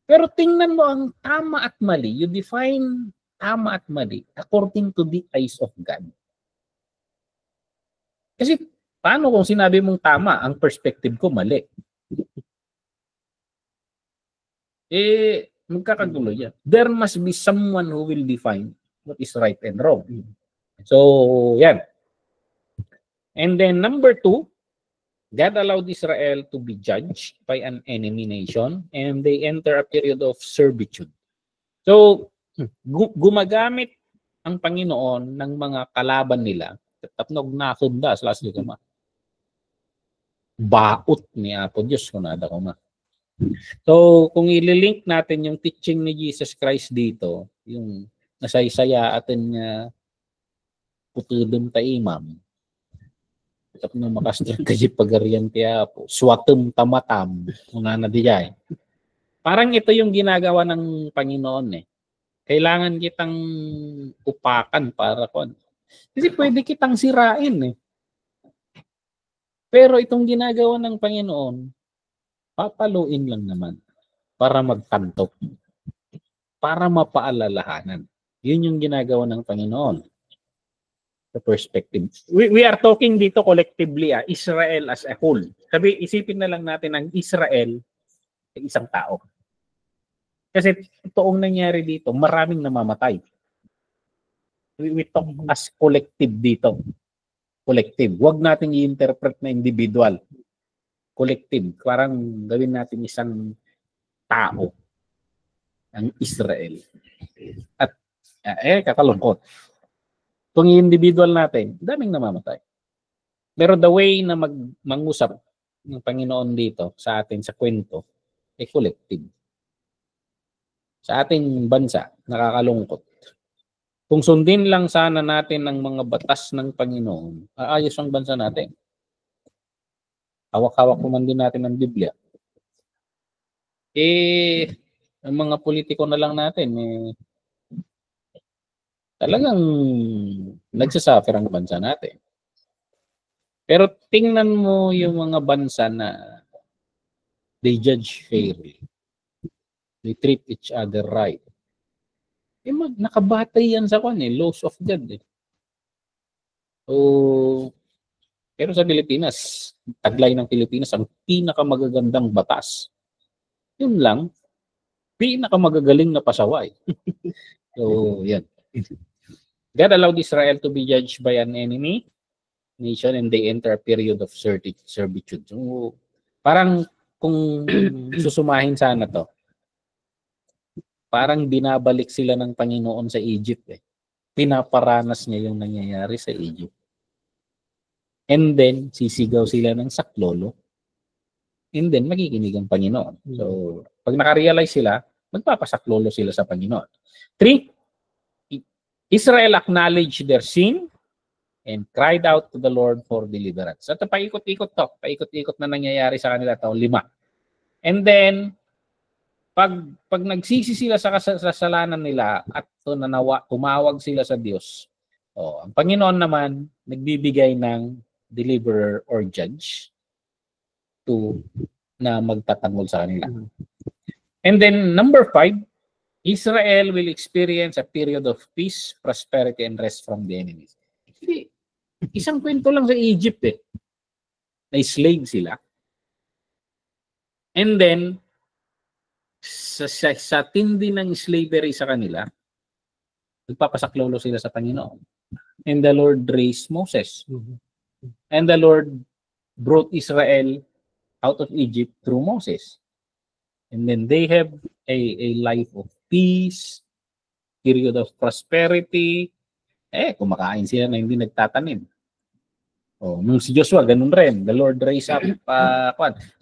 Pero tingnan mo ang tama at mali. You define tama at mali according to the eyes of God. Kasi paano kung sinabi mong tama, ang perspective ko mali? Magkakagulo yan. There must be someone who will define what is right and wrong. So, yan. And then number 2, God allowed Israel to be judged by an enemy nation and they enter a period of servitude. So, gumagamit ang Panginoon ng mga kalaban nila. Tapnog na kundas, last week ma. Baot ni Apo Diyos kung nada ko ma. So, kung ililink natin yung teaching ni Jesus Christ dito, yung nasaysaya atin nga putudom ta imam, tap na makastrat kaji pagarian kaya po, swatem tamatam, una na dijay. Parang ito yung ginagawa ng Panginoon eh. Kailangan kitang upakan para kon. Kasi pwede kitang sirain eh. Pero itong ginagawa ng Panginoon, papaluin lang naman para magtantok, para mapaalalahanan. Yun yung ginagawa ng Panginoon. The perspective. We are talking dito collectively, Israel as a whole. Sabi, isipin na lang natin ang Israel ay isang tao. Kasi toong nangyari dito, maraming namamatay. We talk as collective dito. Collective. Huwag natin i-interpret na individual. Collective. Parang gawin natin isang tao. Ang Israel. At kakalungkot. Kung individual natin, daming namamatay. Pero the way na mangusap ng Panginoon dito sa atin sa kwento, collective. Sa ating bansa, nakakalungkot. Kung sundin lang sana natin ang mga batas ng Panginoon, aayos ang bansa natin. Hawak-hawak naman din natin ang Biblia. Ang mga politiko na lang natin, talagang nagsasuffer ang bansa natin. Pero tingnan mo yung mga bansa na they judge fairly. They treat each other right. Nakabatay yan sa laws of God. So, pero sa Pilipinas, taglay ng Pilipinas, ang pinakamagagandang batas. Yun lang, pinakamagagaling na pasaway. So, yan. God allowed Israel to be judged by an enemy nation and they enter a period of servitude. So, parang kung susumahin sana to, parang binabalik sila ng Panginoon sa Egypt. Pinaparanas niya yung nangyayari sa Egypt. And then, sisigaw sila ng saklolo. And then, makikinig ang Panginoon. So, pag nakarealize sila, magpapasaklolo sila sa Panginoon. 3, Israel acknowledged their sin and cried out to the Lord for deliverance. So, ito, paikot-ikot to. Paikot-ikot na nangyayari sa kanila ito, 5. And then, pag nagsisi sila sa kasalanan nila at tumawag sila sa Diyos, ang Panginoon naman nagbibigay ng deliverer or judge na magtatanggol sa kanila. And then number 5, Israel will experience a period of peace, prosperity, and rest from the enemies. Isang kwento lang sa Egypt na slave sila. And then, sa tindi ng slavery sa kanila, nagpapasaklolo sila sa Panginoon. And the Lord raised Moses. And the Lord brought Israel out of Egypt through Moses. And then they have a life of peace, period of prosperity. Kumakain sila na hindi nagtatanim. Nung si Joshua, ganun rin. The Lord raised up,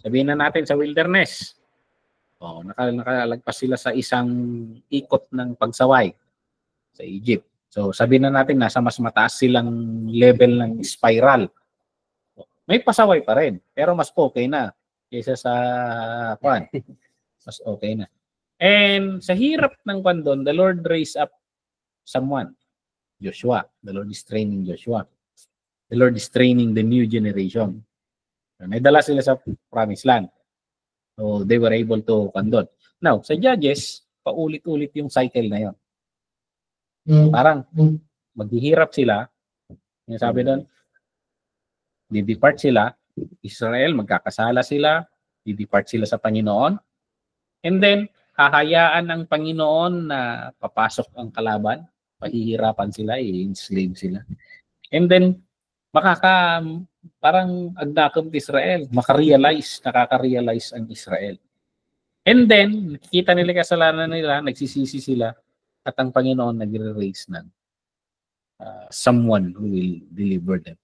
sabihin na natin sa wilderness. Nakalagpas sila sa isang ikot ng pagsaway sa Egypt. So, sabihin na natin nasa mas mataas silang level ng spiral. May pasaway pa rin, pero mas okay na kaysa sa mas okay na. And sa hirap ng doon, the Lord raised up someone, Joshua. The Lord is training Joshua. The Lord is training the new generation. Naidala sila sa promised land. So they were able to condone. Now, sa Judges, paulit-ulit yung cycle na yon. Parang maghihirap sila. Yung sabi doon, didepart sila, Israel, magkakasala sila, didepart sila sa Panginoon, and then, hahayaan ng Panginoon na papasok ang kalaban, pahihirapan sila, i-enslave sila. And then, parang agdakam Israel, nakaka-realize ang Israel. And then, nakikita nila kasalanan nila, nagsisisi sila, at ang Panginoon nagre-raise ng someone who will deliver them.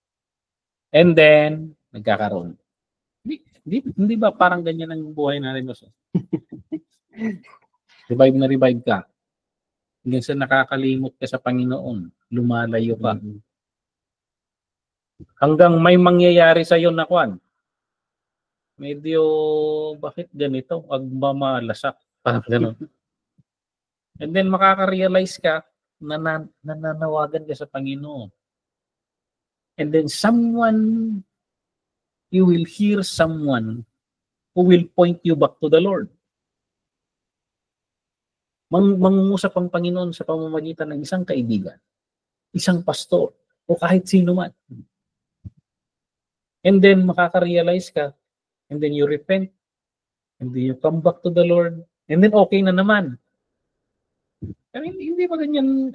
And then, nagkakaroon. Hindi ba parang ganyan ang buhay natin? Revive na revive ka. Hanggang sa nakakalimot ka sa Panginoon, lumalayo ka. Hanggang may mangyayari sa iyo na medyo, bakit ganito? Agmamalasak. Parang gano'n. And then makaka-realize ka na nananawagan ka sa Panginoon. And then you will hear someone who will point you back to the Lord. Mangungusap ang Panginoon sa pamamagitan ng isang kaibigan, isang pastor, o kahit sino man. And then makaka-realize ka, and then you repent, and then you come back to the Lord, and then okay na naman. Pero hindi ba ganyan,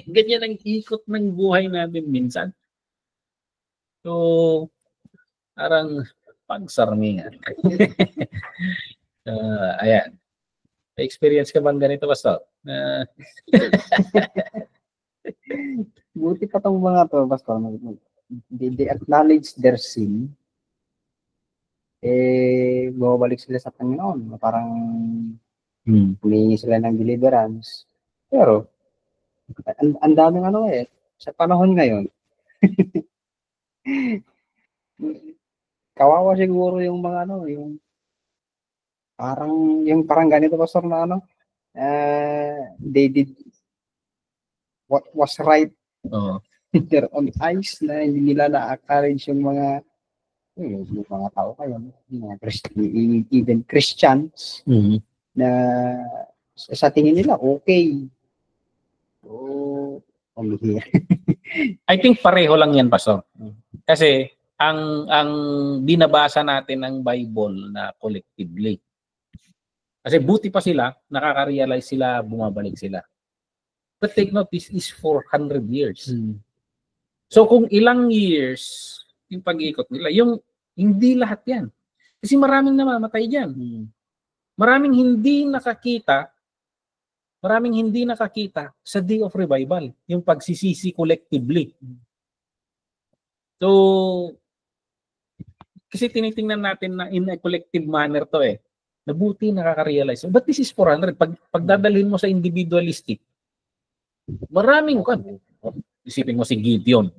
ganyan ang ikot ng buhay natin minsan? So, parang pagsarmingan. Ayan. Experience ka bang ganito, Pastor? Buti pa tong mga to, Pastor. They acknowledge their sin. Bumabalik sila sa Panginoon. Parang humingi sila ng deliverance. Pero, ang daming sa panahon ngayon, kawawa siguro yung mga yung parang ganito, Pastor, na ano, they did what was right Oo. in their own eyes, na hindi nila na-encourage yung mga tao kayo, mga even Christians, na sa tingin nila, okay. So, I think pareho lang yan, Pastor. Kasi, ang binabasa natin ng Bible na collectively. Kasi buti pa sila, nakaka-realize sila, bumabalik sila. But take note, this is 400 years. So kung ilang years yung pag-iikot nila, hindi lahat yan. Kasi maraming namamatay dyan. Maraming hindi nakakita sa Day of Revival, yung pagsisisi collectively. So, kasi tinitingnan natin na in a collective manner to Nabuti nakaka-realize. But this is 400. Pagdadalhin mo sa individualistic, maraming isipin mo si Gideon.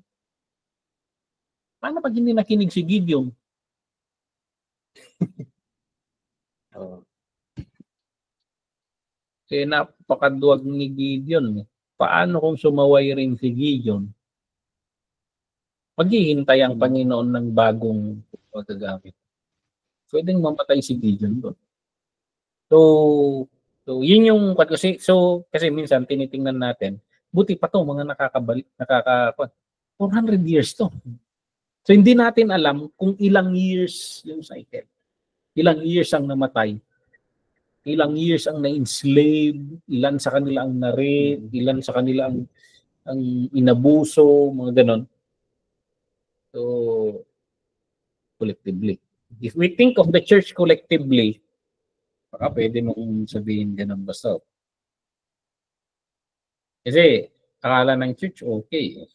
Paano pag hindi nakinig si Gideon? Kasi napakaduwag ni Gideon. Paano kung sumaway rin si Gideon? Maghihintay ang Panginoon ng bagong paggagamit. Pwedeng mamatay si Gideon doon. So yun yung kasi minsan tinitingnan natin, buti pa to mga 400 years to. So hindi natin alam kung ilang years yung cycle. Ilang years ang namatay. Ilang years ang na-enslave, ilan sa kanila ang na-rape, ilan sa kanila ang inabuso, mga ganon. So collectively. If we think of the church collectively, baka pwede mong sabihin ganun basta. Kasi akala ng church okay.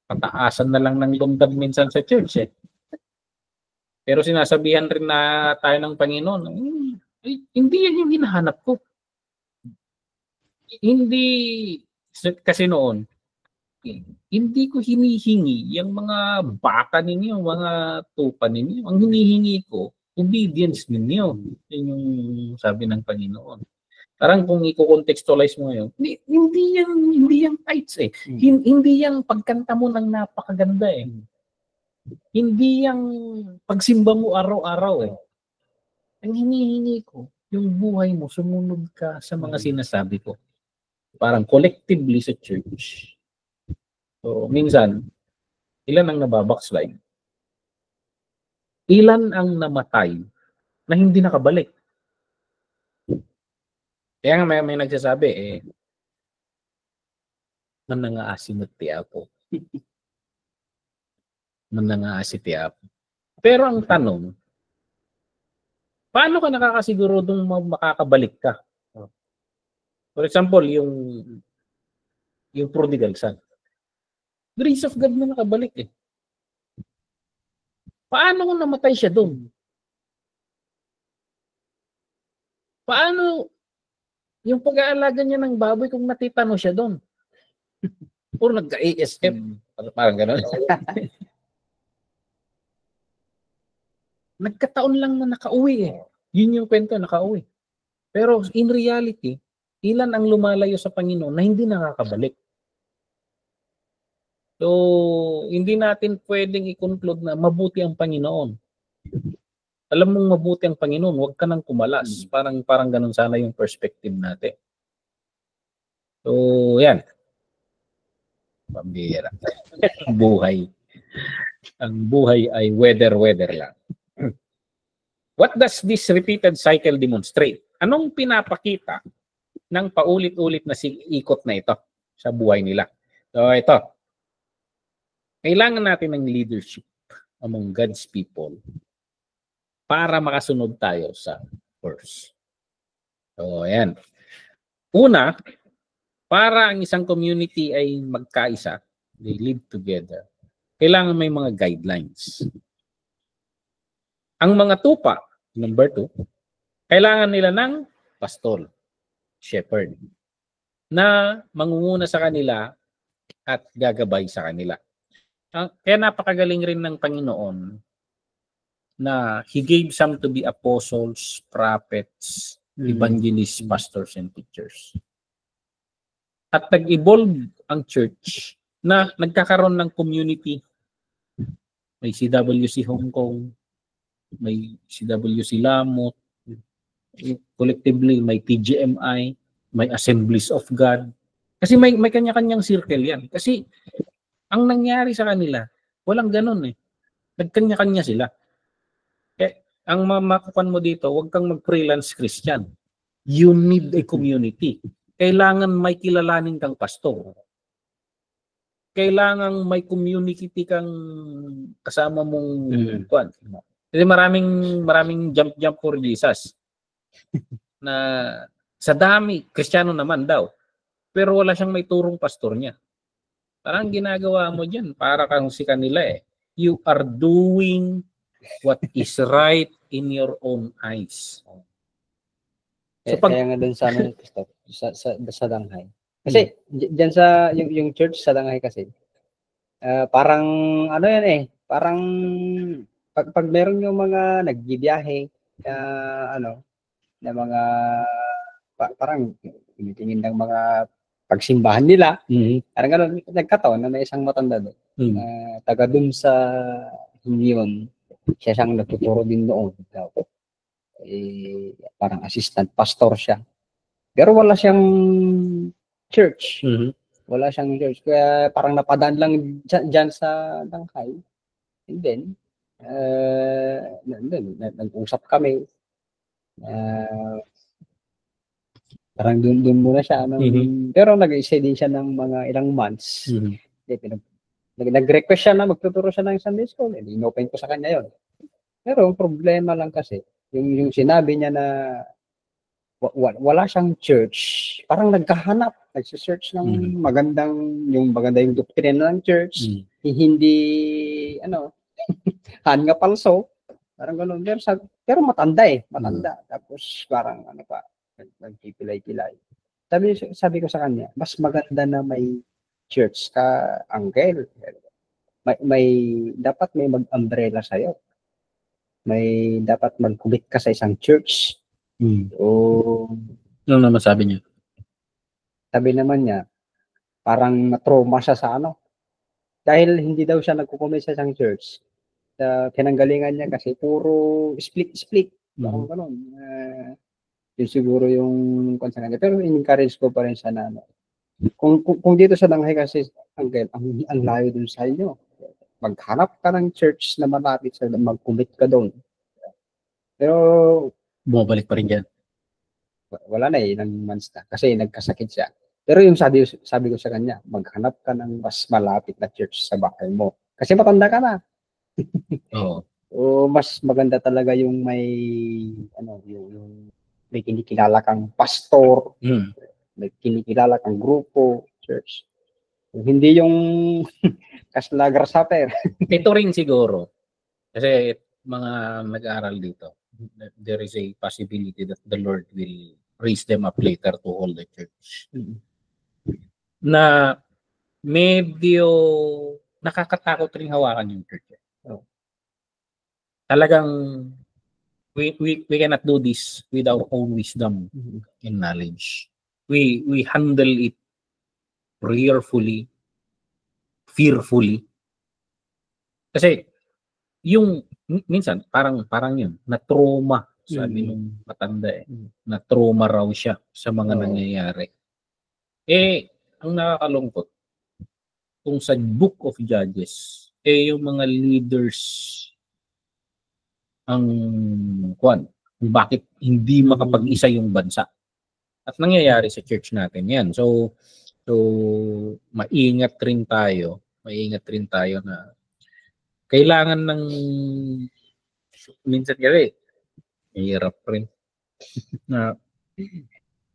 Pataasan na lang ng lumdad minsan sa church Pero sinasabihan rin na tayo ng Panginoon, hindi yan yung hinahanap ko. Hindi, kasi noon, hindi ko hinihingi yung mga baka ninyo, mga tupa ninyo. Ang hinihingi ko, obedience ninyo. Yun yung sabi ng Panginoon. Parang kung i-contextualize mo ngayon, hindi yan tithes Hindi yung pagkanta mo ng napakaganda Hindi yung pagsimba mo araw-araw Ang hinihingi ko, yung buhay mo, sumunod ka sa mga sinasabi ko. Parang collectively sa church. So, minsan, ilan ang nababackslide? Ilan ang namatay na hindi nakabalik? Kaya nga may nagsasabi nanangaasim at tiapo. Nanangaasim tiapo. Pero ang tanong, paano ka nakakasiguradong makakabalik ka? For example, yung prodigal son. Grace of God na nakabalik Paano kung namatay siya doon? Paano yung pag-aalaga niya ng baboy kung natitano siya doon? Or nagka-ASF? Parang gano'n. Nagkataon lang na nakauwi Yun yung kwento, nakauwi. Pero in reality, ilan ang lumalayo sa Panginoon na hindi nakakabalik? So, hindi natin pwedeng i-conclude na mabuti ang Panginoon. Alam mong mabuti ang Panginoon, huwag ka nang kumalas. Parang ganun sana yung perspective natin. So, yan. Pambihira. Ang buhay ay weather lang. What does this repeated cycle demonstrate? Anong pinapakita ng paulit-ulit na ikot na ito sa buhay nila? So, ito. Kailangan natin ng leadership among God's people para makasunod tayo sa course. So, ayan. Una, para ang isang community ay magkaisa, they live together, kailangan may mga guidelines. Ang mga tupa, number 2, kailangan nila ng pastor, shepherd, na mangunguna sa kanila at gagabay sa kanila. Kaya napakagaling rin ng Panginoon na He gave some to be apostles, prophets, evangelists, pastors, and teachers. At nag-evolve ang church na nagkakaroon ng community. May CWC Hong Kong, may CWC Lamot, collectively may TGMI, may Assemblies of God. Kasi may kanya-kanyang circle yan. Kasi ang nangyari sa kanila, walang ganun eh. Nagkanya-kanya sila. Ang makukuha mo dito, huwag kang mag-freelance Christian. You need a community. Kailangan may kilalanin kang pastor. Kailangan may community kang kasama mong kuwan. Kasi maraming jump for Jesus. Na sa dami, Kristiyano naman daw. Pero wala siyang may turong pastor niya. Parang ginagawa mo dyan, para kang si kanila eh. You are doing what is right in your own eyes. So, kaya nga dun sa ano, sa Danghai. Kasi diyan sa yung church sa Danghai kasi parang ano yan eh, parang pag meron yung mga nagbibiyahe ano na mga parang tinitingin ng mga pagsimbahan nila. Parang gano'n, nagkataon na may isang matanda doon. Taga dun sa Union, siya siyang nagtuturo din noon. Parang assistant pastor siya. Pero wala siyang church. Wala siyang church. Kaya parang napadaan lang dyan sa Danghai. And then, nag-usap kami. Parang doon muna siya. Pero nag-isa din siya ng mga ilang months. Nag-request siya na magtuturo siya ng Sunday school. Inopen ko sa kanya yon. Pero ang problema lang kasi, yung sinabi niya na wala siyang church, parang nagkahanap, nagsisearch ng maganda yung doktrina ng church, hindi, hanga palso, parang gano'n. Pero matanda eh, matanda. Tapos parang nagkipilay-kilay. Sabi ko sa kanya, mas maganda na may church ka, uncle. Dapat may mag-umbrella sa'yo. May dapat mag-commit ka sa isang church. Ano naman sabi niya? Sabi naman niya, parang na-trauma siya sa dahil hindi daw siya nagko-commit sa isang church. Pinanggalingan niya kasi puro split. Parang gano'n. Yun siguro yung sa kanya. Pero in-encourage ko pa rin siya na kung dito sa Danghai kasi, ang layo dun sa inyo. Maghanap ka ng church na malapit sa mag-commit ka doon. Pero bumabalik pa rin yan. Wala na eh, ilang months na. Kasi nagkasakit siya. Pero yung sabi ko sa kanya, maghanap ka ng mas malapit na church sa bahay mo. Kasi matanda ka na. Oo. O mas maganda talaga yung may yung may kinikilala kang pastor, may kinikilala kang grupo, church. Hindi yung kaslagar saper. Ito rin siguro. Kasi mga nag-aaral dito, there is a possibility that the Lord will raise them up later to hold the church. Na medyo nakakatakot rin hawakan yung church. Talagang we cannot do this with our own wisdom and knowledge. We handle it prayerfully, fearfully. Kasi yung minsan parang yun, na-trauma, sabi nung matanda eh. Na-trauma raw siya sa mga nangyayari. Ang nakakalungkot, kung sa Book of Judges, yung mga leaders ang bakit hindi makapag-isa yung bansa. At nangyayari sa church natin yan. So maingat rin tayo na kailangan ng minsan kasi hirap rin na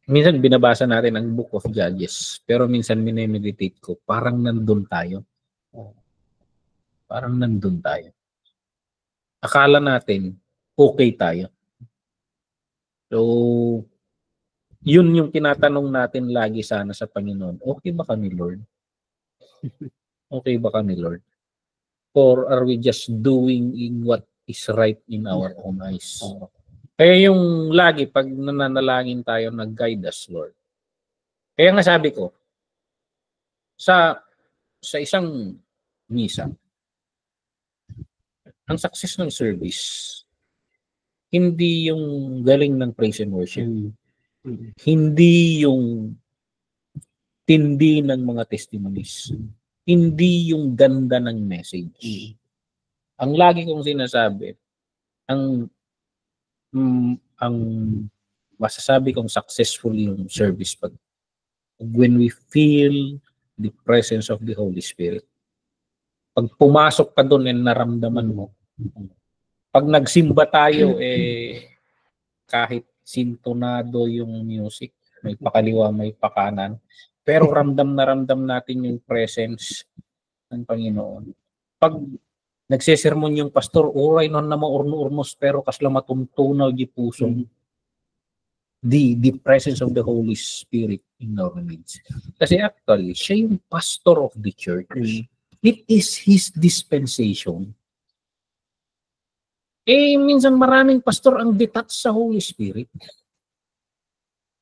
minsan binabasa natin ang Book of Judges, pero minsan minimeditate ko, parang nandun tayo. Akala natin okay tayo. So yun yung tinatanong natin lagi sana sa Panginoon, okay ba kami, Lord? Okay ba kami, Lord? Or are we just doing in what is right in our own eyes. Kaya yung lagi, pag nananalangin tayo, nag-guide us, Lord. Kaya nga sabi ko, sa isang misa, ang success ng service, hindi yung galing ng praise and worship. Hindi yung tindi ng mga testimonies. Hindi yung ganda ng message. Ang lagi kong sinasabi, ang masasabi kong successful yung service pag when we feel the presence of the Holy Spirit. Pag pumasok ka doon and naramdaman mo, pag nagsimba tayo, kahit sintonado yung music, may pakaliwa, may pakanan, pero ramdam na ramdam natin yung presence ng Panginoon. Pag nagsesermon yung pastor, oray non na maurno-urnos, pero kasla matuntunaw di puso. The presence of the Holy Spirit in our midst. Kasi actually, siya yung pastor of the church. It is His dispensation. Minsan maraming pastor ang detached sa Holy Spirit.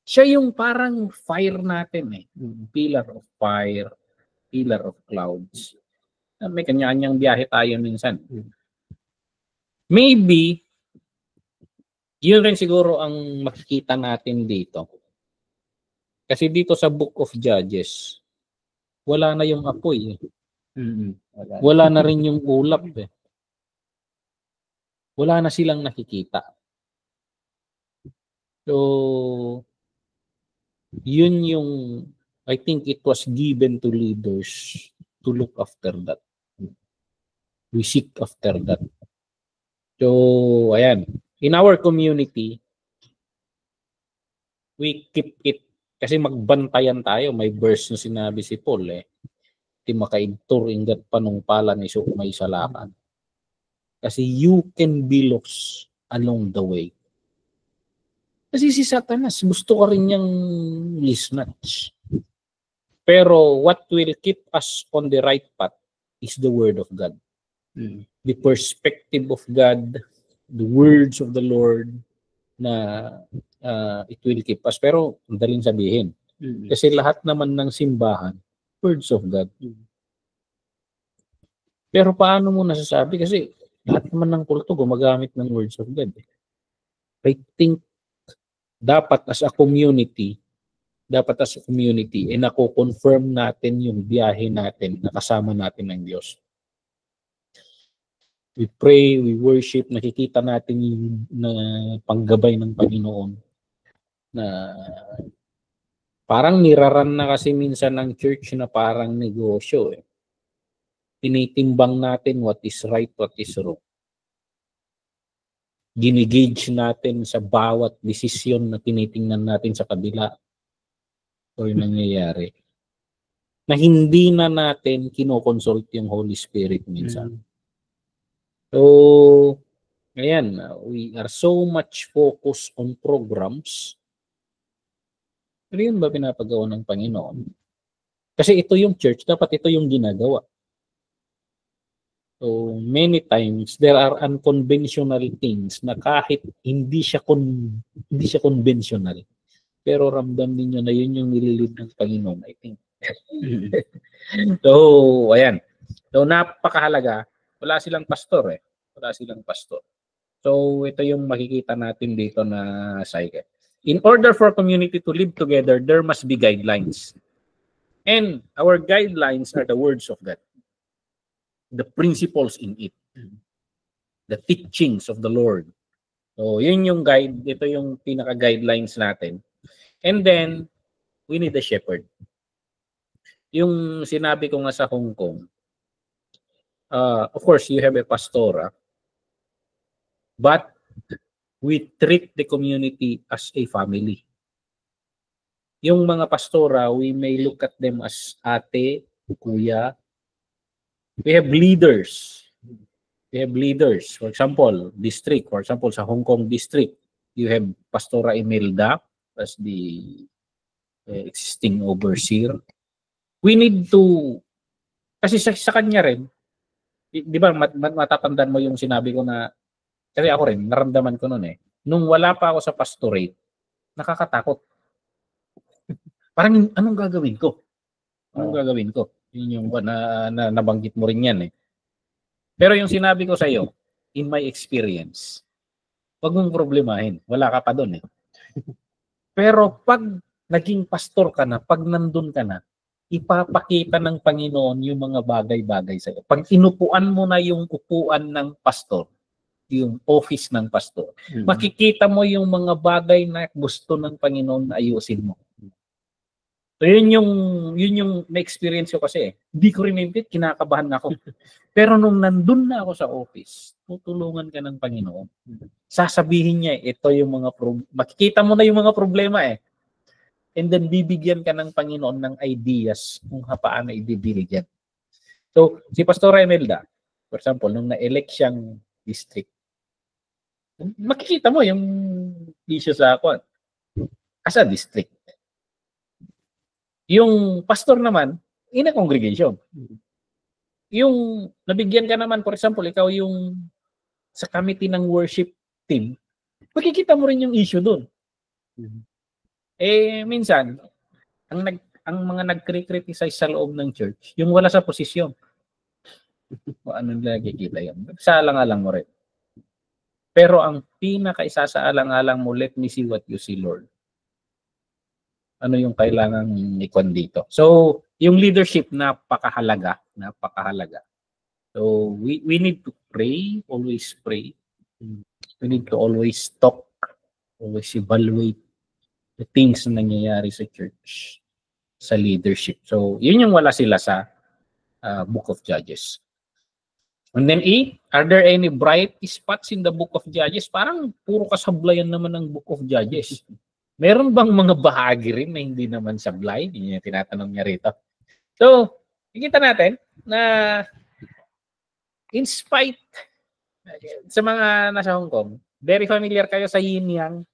Siya yung parang fire natin Pillar of fire, pillar of clouds. May kanya-kanyang biyahe tayo minsan. Maybe, yun rin siguro ang makikita natin dito. Kasi dito sa Book of Judges, wala na yung apoy. Wala na rin yung ulap. Wala na silang nakikita. So, yun yung, I think it was given to leaders to look after that. We seek after that. So, ayan. In our community, we keep it, kasi magbantayan tayo. May verse na sinabi si Paul Ti makaigtur ingat panungpalan ni may salakan. Kasi you can be lost along the way. Kasi si Satanas, gusto ka rin niyang lisnatch. Pero what will keep us on the right path is the Word of God. The perspective of God, the words of the Lord, na it will keep us. Pero madaling sabihin. Kasi lahat naman ng simbahan, words of God. Pero paano mo nasasabi? Kasi lahat naman ng kulto gumagamit ng words of God. I think dapat as a community, nako-confirm natin yung biyahe natin na kasama natin ng Diyos. We pray, we worship, nakikita natin yung panggabay ng Panginoon na parang niraran na kasi minsan ng church na parang negosyo. Tinitimbang natin what is right, what is wrong. Ginigage natin sa bawat desisyon na tinitingnan natin sa kabila o yung nangyayari. Na hindi na natin kinoconsult yung Holy Spirit minsan. So, ayan, we are so much focused on programs. Pero yun ba pinapagawa ng Panginoon? Kasi ito yung church, dapat ito yung ginagawa. So, many times, there are unconventional things na kahit hindi siya conventional. Pero ramdam niyo na yun yung nililid ng Panginoon, I think. So, ayan. So, napakahalaga. Wala silang pastor Wala silang pastor. So, ito yung makikita natin dito na cycle. In order for community to live together, there must be guidelines. And our guidelines are the words of God. The principles in it. The teachings of the Lord. So, yun yung guide. Ito yung pinaka-guidelines natin. And then, we need a shepherd. Yung sinabi ko nga sa Hong Kong, of course, you have a pastora, but we treat the community as a family. Yung mga pastora, we may look at them as ate, kuya. We have leaders. For example, district. For example, sa Hong Kong district, you have Pastora Imelda as the existing overseer. We need to, kasi sa kanya rin, di ba matatandaan mo yung sinabi ko na Kasi ako rin, naramdaman ko noon nung wala pa ako sa pastorate, nakakatakot. Parang anong gagawin ko? Anong gagawin ko? Yun yung nabanggit mo rin yan Pero yung sinabi ko sa iyo, in my experience, wag mong problemahin. Wala ka pa doon Pero pag naging pastor ka na, pag nandun ka na, ipapakita ng Panginoon yung mga bagay-bagay sa iyo. Pag inupuan mo na yung upuan ng pastor, yung office ng pastor, makikita mo yung mga bagay na gusto ng Panginoon na ayusin mo. So yun yung na-experience ko kasi Hindi ko rin kinakabahan ako. Pero nung nandun na ako sa office, tutulungan ka ng Panginoon. Sasabihin niya, ito yung mga makikita mo na yung mga problema And then bibigyan ka ng Panginoon ng ideas kung paano i-deal yan. So si Pastor Imelda, for example, nung na-elect siyang district, makikita mo yung issue sa ako as a district. Yung pastor naman, in a congregation. Yung nabigyan ka naman, for example, ikaw yung sa committee ng worship team, makikita mo rin yung issue doon. Minsan, ang mga nag-criticize sa loob ng church, yung wala sa posisyon. Ano nakikita yun? Sa alang-alang mo rin. Pero ang pinaka-isasaalang-alang mo, let me see what you see, Lord. Ano yung kailangan ikon dito. So, yung leadership, napakahalaga. So, we need to pray, always pray. We need to always talk, always evaluate the things na nangyayari sa church, sa leadership. So, yun yung wala sila sa Book of Judges. And then are there any bright spots in the Book of Judges? Parang puro kasablayan naman ng Book of Judges. Meron bang mga bahagi rin na hindi naman sablay? Yun yung tinatanong niya rito. So, nakikita natin na in spite sa mga nasa Hong Kong, very familiar kayo sa yin yang.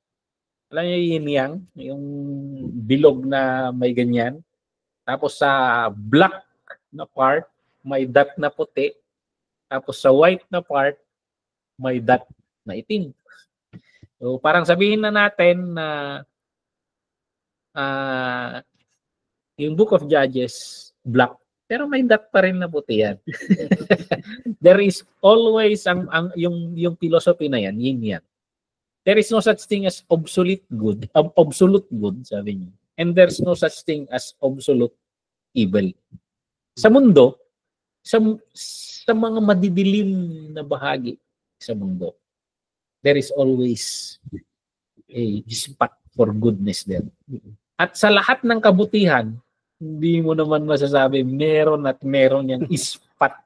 Alam niyo yin yang, yung bilog na may ganyan. Tapos sa black na part, may dot na puti. Tapos sa white na part, may dot na itim. So parang sabihin na natin na yung Book of Judges, black. Pero may dot pa rin na puti yan. There is always yung philosophy na yan, yin yang. There is no such thing as absolute good, sabi niya. And there's no such thing as absolute evil. Sa mundo, sa mga madidilim na bahagi sa mundo, there is always a spot for goodness there. At sa lahat ng kabutihan, hindi mo naman masasabi meron yung spot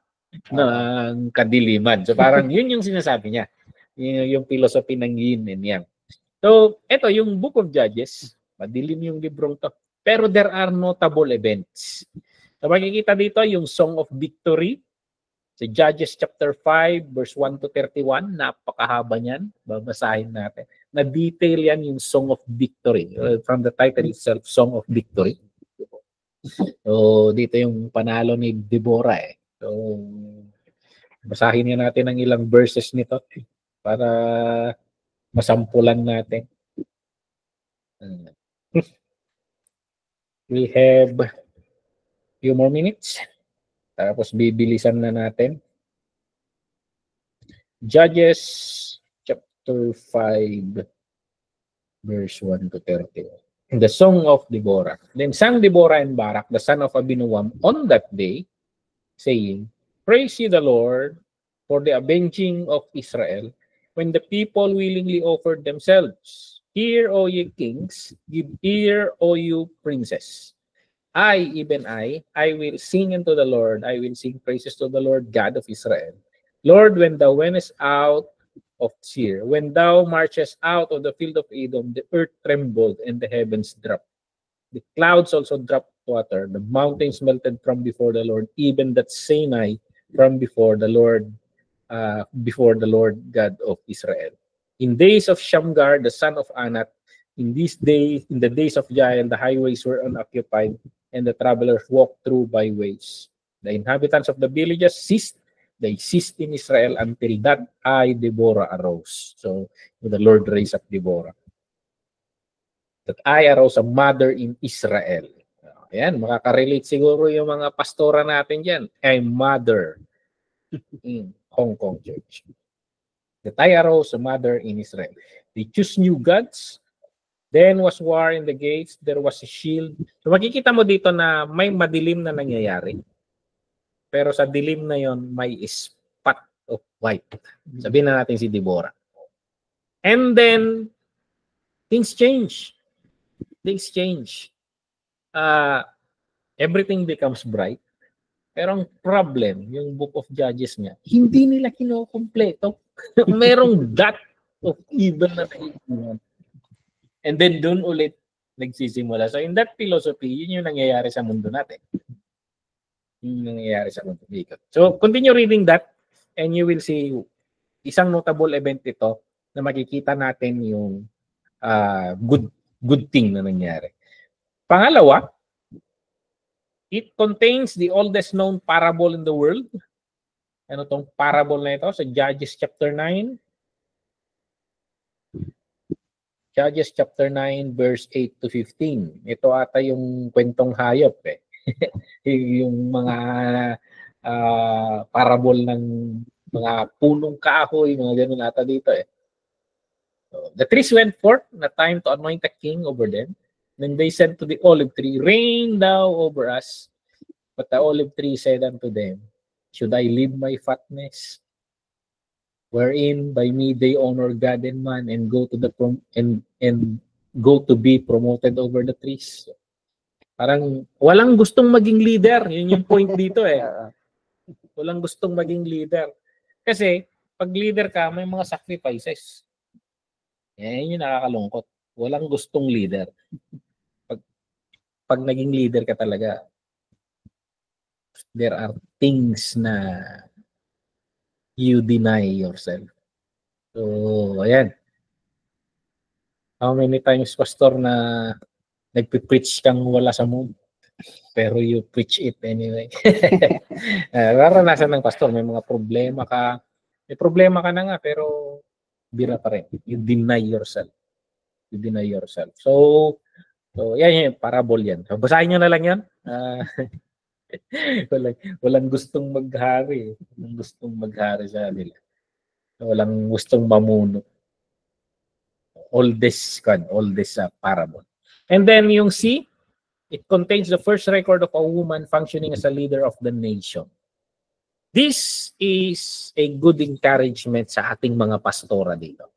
ng kadiliman. So parang yun yung sinasabi niya. Yung philosophy ng yin and yang. So, ito yung Book of Judges. Madilim yung librong to. Pero there are notable events. So, makikita dito yung Song of Victory. Sa Judges chapter 5, verse 1 to 31. Napakahaba niyan. Babasahin natin. Na-detail yan yung Song of Victory. From the title itself, Song of Victory. So, dito yung panalo ni Deborah So, basahin niya natin ang ilang verses nito para masampulan natin. We have few more minutes. Tapos bibilisan na natin. Judges chapter 5 verse 1 to 30. The Song of Deborah. Then sang Deborah and Barak, the son of Abinoam, on that day, saying, Praise ye the Lord for the avenging of Israel, when the people willingly offered themselves. Hear, O ye kings, give ear, O you princes. Even I will sing unto the Lord, I will sing praises to the Lord God of Israel. Lord, when thou wentest out of Seir, when thou marchest out of the field of Edom, the earth trembled and the heavens dropped. The clouds also dropped water, the mountains melted from before the Lord, even that Sinai from before the Lord God of Israel. In days of Shamgar, the son of Anat, in the days of Jael, the highways were unoccupied, and the travelers walked through byways. The inhabitants of the villages ceased, They ceased in Israel until that I, Deborah, arose. So, the Lord raised up Deborah. That I arose a mother in Israel. Ayan, makaka-relate siguro yung mga pastora natin dyan. A mother in Hong Kong Church. That I arose a mother in Israel. They choose new gods. Then was war in the gates. There was a shield. So makikita mo dito na may madilim na nangyayari. Pero sa dilim na yon may spot of white. Sabihin na natin si Deborah. And then, things change. Things change. Everything becomes bright. Pero ang problem, yung Book of Judges niya, hindi nila kinokompleto. Merong dot of evil na naiiwan. And then doon ulit nagsisimula. So in that philosophy, yun yung nangyayari sa mundo natin. Yun yung nangyayari sa mundo. So continue reading that and you will see isang notable event ito na makikita natin yung good thing na nangyari. Pangalawa, it contains the oldest known parable in the world. Ano tong parable na ito? Sa Judges chapter 9. Judges chapter 9 verse 8 to 15. Ito ata yung kwentong hayop eh. Yung mga parable ng mga punong kahoy, mga ganun ata dito eh. So, the trees went forth na time to anoint a king over them. Then they said to the olive tree, "Reign thou over us." But the olive tree said unto them, "Should I leave my fatness, wherein by me they honor God and man, and go to go to be promoted over the trees?" Parang walang gustong maging leader. Yun yung point dito eh. Walang gustong maging leader. Kasi pag leader ka, may mga sacrifices. Yan yung nakakalungkot. Walang gustong leader. Pag naging leader ka talaga, there are things na you deny yourself. So, ayan. How many times, pastor, na nagpipreach kang wala sa mood, pero you preach it anyway. Naranasan ng pastor, may mga problema ka. May problema ka na nga, pero bira pa rin. You deny yourself. You deny yourself. So yan, parable yan. So, basahin nyo na lang yan. Walang gustong maghari. Walang gustong maghari sa nila. Walang gustong mamuno. All this parable. And then yung C, it contains the first record of a woman functioning as a leader of the nation. This is a good encouragement sa ating mga pastora dito.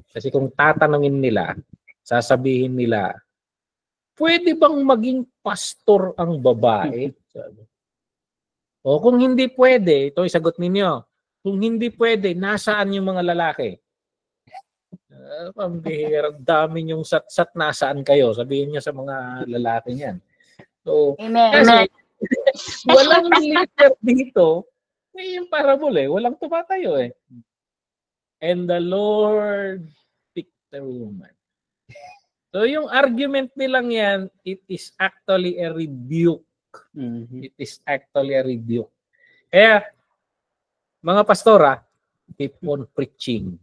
Kasi kung tatanungin nila, sasabihin nila, pwede bang maging pastor ang babae? O kung hindi pwede, ito isagot ninyo. Kung hindi pwede, nasaan yung mga lalaki? Pambihira, dami yung sat-sat, nasaan kayo? Sabihin niyo sa mga lalaki niyan. So, kasi walang leader dito, yung parable eh, walang tumatayo eh. And the Lord picked the woman. So yung argument nilang yan, it is actually a rebuke. It is actually a rebuke. Kaya, mga pastora, keep on preaching.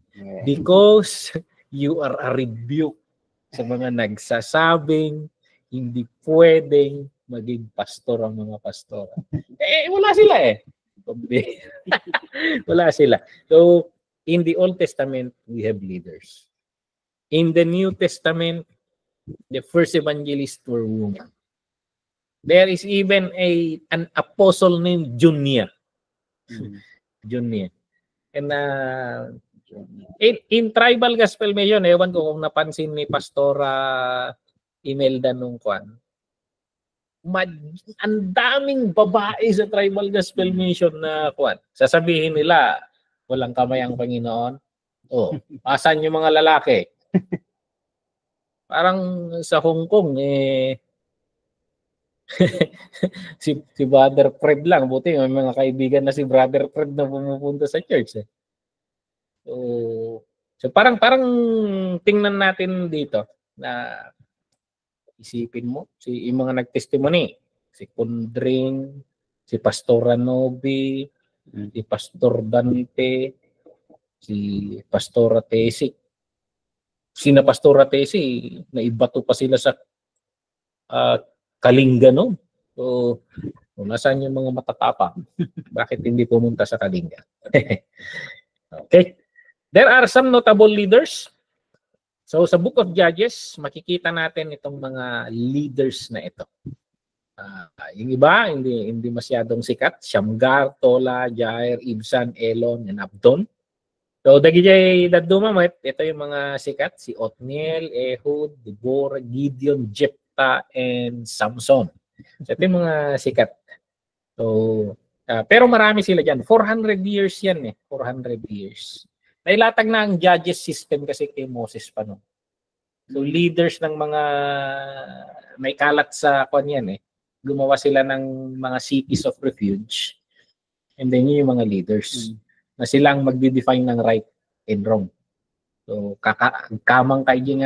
Because you are a rebuke sa mga nagsasabing hindi pwedeng maging pastor ang mga pastora. Wala sila eh. Wala sila. So, in the Old Testament, we have leaders. In the New Testament, the first evangelist were women. There is even an apostle named Junia. Junia. And in tribal gospel mission, ewan ko kung napansin ni Pastora Imelda nung kwan. Ang daming babae sa tribal gospel mission na kwan. Sasabihin nila, walang kamay ang Panginoon. Oh, asan yung mga lalaki? Parang sa Hong Kong, si Brother Fred lang. Buti may mga kaibigan na si Brother Fred na pumupunta sa church. So parang tingnan natin dito na isipin mo, yung mga nagtestimony, si Kundring, si Pastor Ranobi, si Pastor Dante, si Pastor Tesi. Sina Pastor Tesi, naibato pa sila sa Kalinga, no? So, nasaan yung mga matatapang? Bakit hindi pumunta sa Kalinga? Okay. There are some notable leaders. So sa Book of Judges, makikita natin itong mga leaders na ito. Yung iba, hindi masyadong sikat. Shamgar, Tola, Jair, Ibsan, Elon, and Abdon. So dagijay dadumamit, ito yung mga sikat. Si Othniel, Ehud, Deborah, Gideon, Jephthah, and Samson. So ito yung mga sikat. So, pero marami sila dyan. 400 years yan eh. 400 years. Nailatag na ang judges system kasi kay Moses pa no. So leaders ng mga may kalat sa kanyan eh. Gumawa sila ng mga cities of refuge. And then yun yung mga leaders na silang magde-define ng right and wrong. So kamang kay yung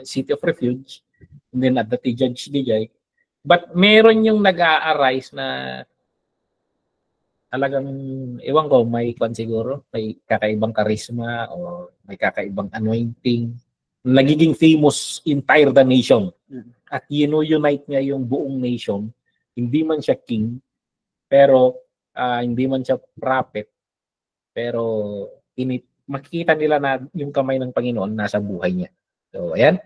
city of refuge and then at the judge DJ. But meron yung nag-a-arise na talagang, ewan ko, may kwan siguro, may kakaibang charisma o may kakaibang anointing. Nagiging famous entire the nation. At unite niya yung buong nation. Hindi man siya king, pero hindi man siya prophet, pero makikita nila na yung kamay ng Panginoon nasa buhay niya. So, ayan.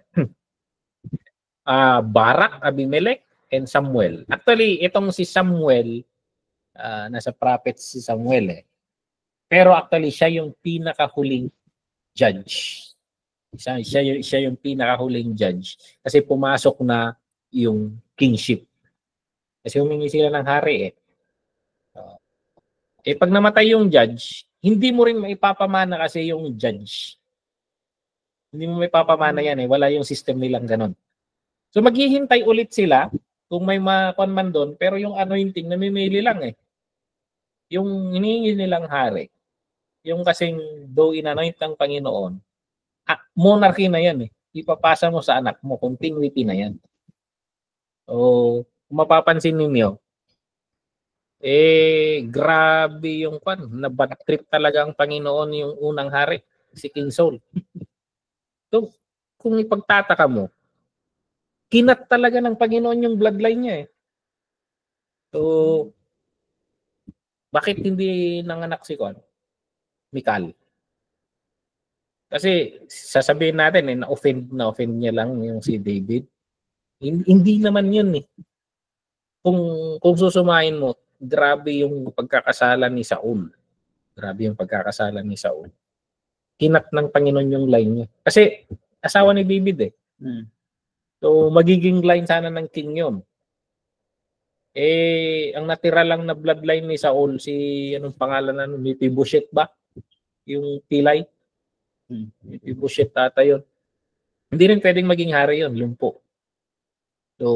Barak, Abimelech, and Samuel. Actually, itong si Samuel, nasa prophet si Samuel eh. Pero actually, siya yung pinakahuling judge. Siya yung pinakahuling judge. Kasi pumasok na yung kingship. Kasi humingi sila ng hari eh. Pag namatay yung judge, hindi mo rin maipapamana kasi yung judge. Hindi mo maipapamana yan eh. Wala yung system nilang ganon. So maghihintay ulit sila kung may makuan man doon, pero yung anointing namimili lang eh. Yung hinihingi nilang hari, yung kasing though in-anoint ng Panginoon, monarchy na yan eh. Ipapasa mo sa anak mo, continuity na yan. So, kung mapapansin ninyo, grabe yung na-bad trip talaga ang Panginoon yung unang hari, si King Saul. So, kung ipagtataka mo, kinat talaga ng Panginoon yung bloodline niya eh. So, bakit hindi nanganak si Mikal? Kasi sasabihin natin na-offend niya lang yung si David. Hindi naman yun eh. Kung susumahin mo, grabe yung pagkakasalan ni Saul. Grabe yung pagkakasalan ni Saul. Kinat ng Panginoon yung line niya. Kasi asawa ni David eh. So magiging line sana ng king yun. Ang natira lang na bloodline ni Saul, si anong pangalan na Mephibosheth ba? Yung pilay. Mephibosheth tata yun. Hindi rin pwedeng maging hari yun, lumpo. So,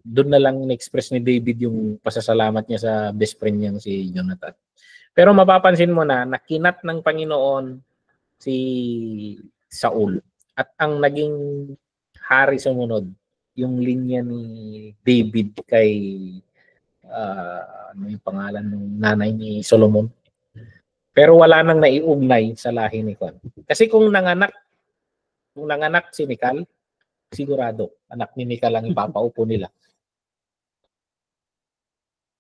doon na lang na-express ni David yung pasasalamat niya sa best friend niyang si Jonathan. Pero mapapansin mo na, nakinat ng Panginoon si Saul. At ang naging hari sumunod, yung linya ni David kay ano yung pangalan ng nanay ni Solomon. Pero wala nang naiugnay sa lahi ni Kon. Kasi kung nanganak si Mikal, sigurado anak ni Mikal ang ipapaupo nila.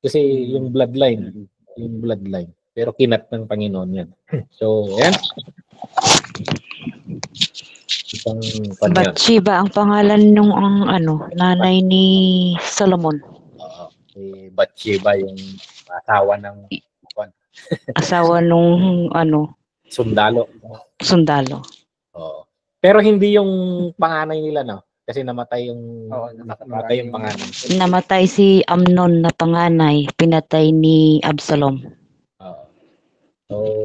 Kasi yung bloodline. Pero kinat ng Panginoon yan. So, yan. Bathsheba ang pangalan nung nanay ni Solomon. Si Bathsheba yung asawa ng asawa nung sundalo. Pero hindi yung panganay nila no. Kasi namatay yung panganay. Namatay si Amnon na panganay, pinatay ni Absalom. So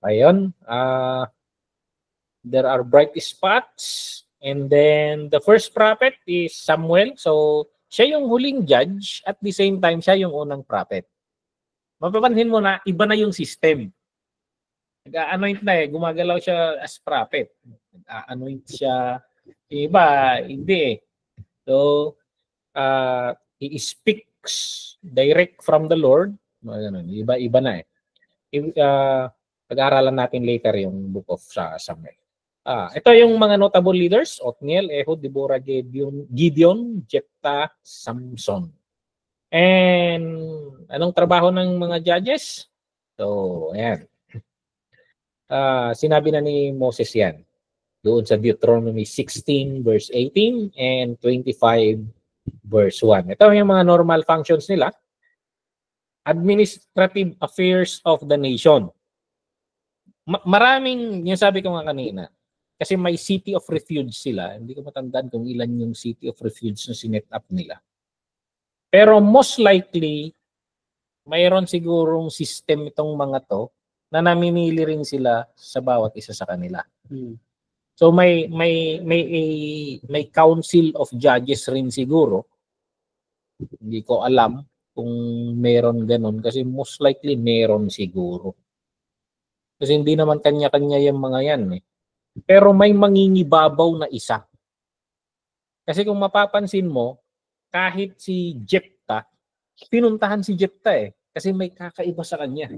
ayun, there are bright spots, and then the first prophet is Samuel. So siya yung huling judge at the same time siya yung unang prophet. Mapapansin mo na iba na yung system. Nag-anoint na eh, gumagalaw siya as prophet. Nag-anoint siya, iba hindi eh. So, i-speak direct from the Lord. Iba-iba na eh. Pag-aaralan natin later yung book of Samuel. Ito yung mga notable leaders: Othniel, Ehud, Deborah, Gideon, Jephthah, Samson. And anong trabaho ng mga judges? So, ayan. Sinabi na ni Moses yan doon sa Deuteronomy 16 verse 18 and 25 verse 1. Ito yung mga normal functions nila. Administrative affairs of the nation. Maraming, yung sabi ko nga kanina, kasi may city of refuge sila. Hindi ko matandaan kung ilan yung city of refuge na sinet up nila. Pero most likely, mayroon sigurong system itong mga to na namimili rin sila sa bawat isa sa kanila. So may council of judges rin siguro. Hindi ko alam kung meron ganun kasi most likely meron siguro. Kasi hindi naman kanya-kanya yung mga yan eh. Pero may mangingibabaw na isa. Kasi kung mapapansin mo, kahit si Jephthah, pinuntahan si Jephthah eh. Kasi may kakaiba sa kanya.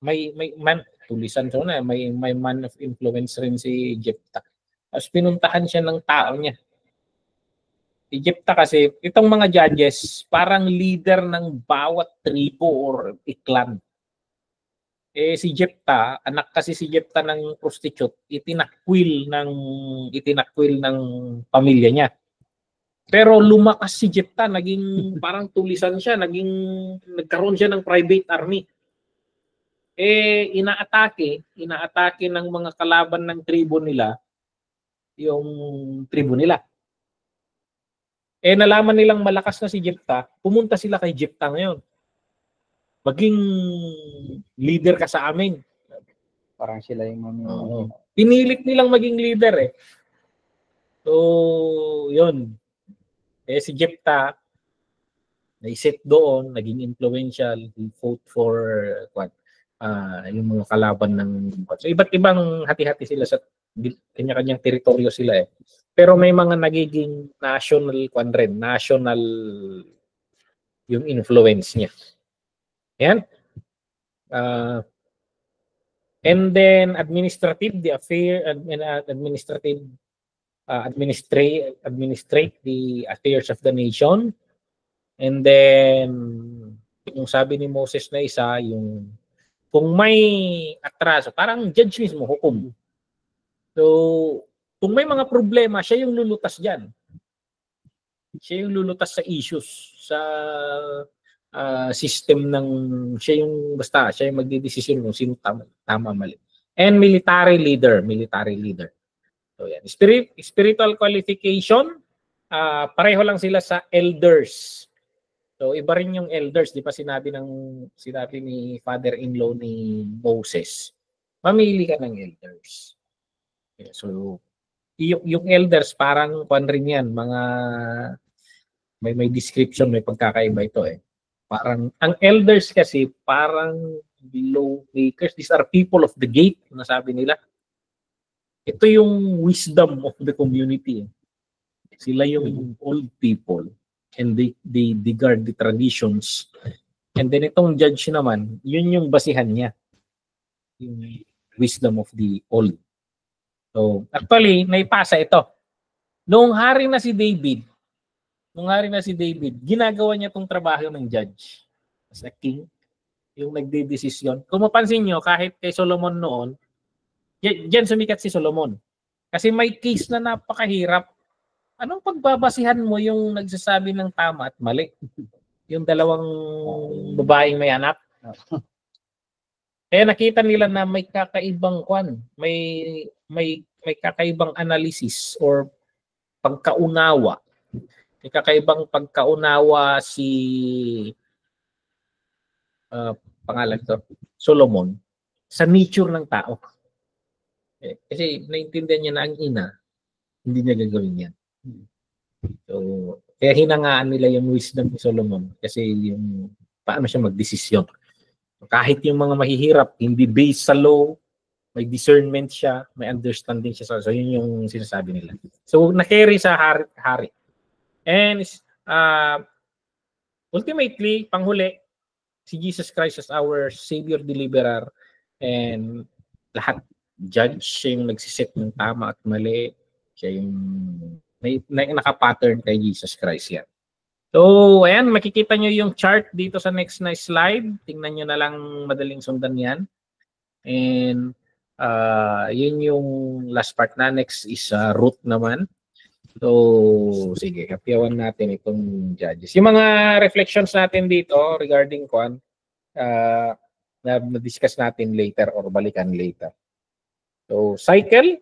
May man, tulisan so na, may man of influence rin si Jephthah. Tapos pinuntahan siya ng tao niya. Si Jephthah kasi, itong mga judges, parang leader ng bawat tribo or clan. Si Jephthah, anak kasi si Jephthah ng prostitute, itinakwil ng pamilya niya. Pero lumakas si Jephthah, naging parang tulisan siya, nagkaroon siya ng private army. Inaatake ng mga kalaban ng tribo nila yung tribo nila. Nalaman nilang malakas na si Jephthah, pumunta sila kay Jephthah ngayon. Maging leader ka sa amin. Parang sila yung pinilit nilang maging leader eh. So, yun. Si Jephthah, naisit doon, naging influential, he fought for yung mga kalaban ng so iba't ibang hati-hati sila sa kanya-kanyang teritoryo sila eh. Pero may mga nagiging national yung influence niya. Yan. And then administrative administrate the affairs of the nation. And then yung sabi ni Moses na isa, yung kung may atraso, parang judge mismo, hukom. So, kung may mga problema, siya yung lulutas dyan. Siya yung lulutas sa issues, sa system ng, siya yung magdidesisyon kung sino tama mali. And military leader. So, yan. Spiritual qualification, pareho lang sila sa elders. So iba rin yung elders, di pa sinabi ni father-in-law ni Moses. Mamili ka ng elders. Okay, so yung elders parang kwan rin yan, mga may description, may pagkakaiba ito eh. Parang ang elders kasi parang below makers, these are people of the gate, nasabi nila. Ito yung wisdom of the community. Sila yung old people. And they guard the traditions. And then itong judge naman, yun yung basihan niya. Yung wisdom of the old. So, actually, naipasa ito. Noong hari na si David, ginagawa niya itong trabaho ng judge. As a king, yung nagdedesisyon. Kung mapansin nyo, kahit kay Solomon noon, diyan sumikat si Solomon. Kasi may case na napakahirap. Anong pagbabasihan mo yung nagsasabi ng tama at mali? Yung dalawang babaeng may anak. Nakita nila na may kakaibang may kakaibang analysis or pagkaunawa. May kakaibang pagkaunawa si pangalan to, Solomon, sa nature ng tao. Kasi naintindihan niya na ang ina, hindi niya gagawin yan. So, kaya hinangaan nila yung wisdom ni Solomon kasi yung paano siya magdesisyon. So, kahit yung mga mahihirap, hindi based sa law, may discernment siya, may understanding siya. So, yun yung sinasabi nila. So, na-carry sa hari. And ultimately, panghuli, si Jesus Christ as our Savior, Deliverer, and lahat judge, siya yung nagsiset ng tama at mali. Siya yung may naka-pattern kay Jesus Christ yan. So, ayan, makikita nyo yung chart dito sa next na slide. Tingnan nyo na lang, madaling sundan yan. And yun yung last part na. Next is root naman. So, sige, kapyawan natin itong judges. Yung mga reflections natin dito regarding kwan, na-discuss natin later or balikan later. So, cycle,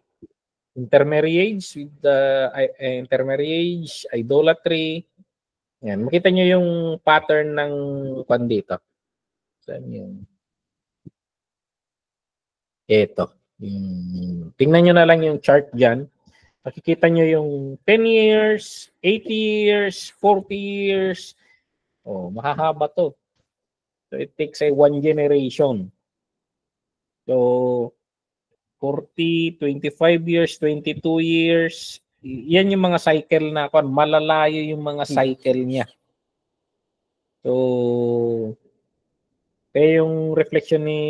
intermarriage with intermarriage, idolatry. Yan, makita nyo yung pattern ng kwan dito. Saan yun? Ito. Tingnan nyo na lang yung chart dyan. Makikita nyo yung 10 years, 80 years, 40 years. Oh, mahahaba to. So it takes one generation. So 40, 25 years, 22 years. Yan yung mga cycle na kung malalayo yung mga cycle niya. So kaya yung reflection ni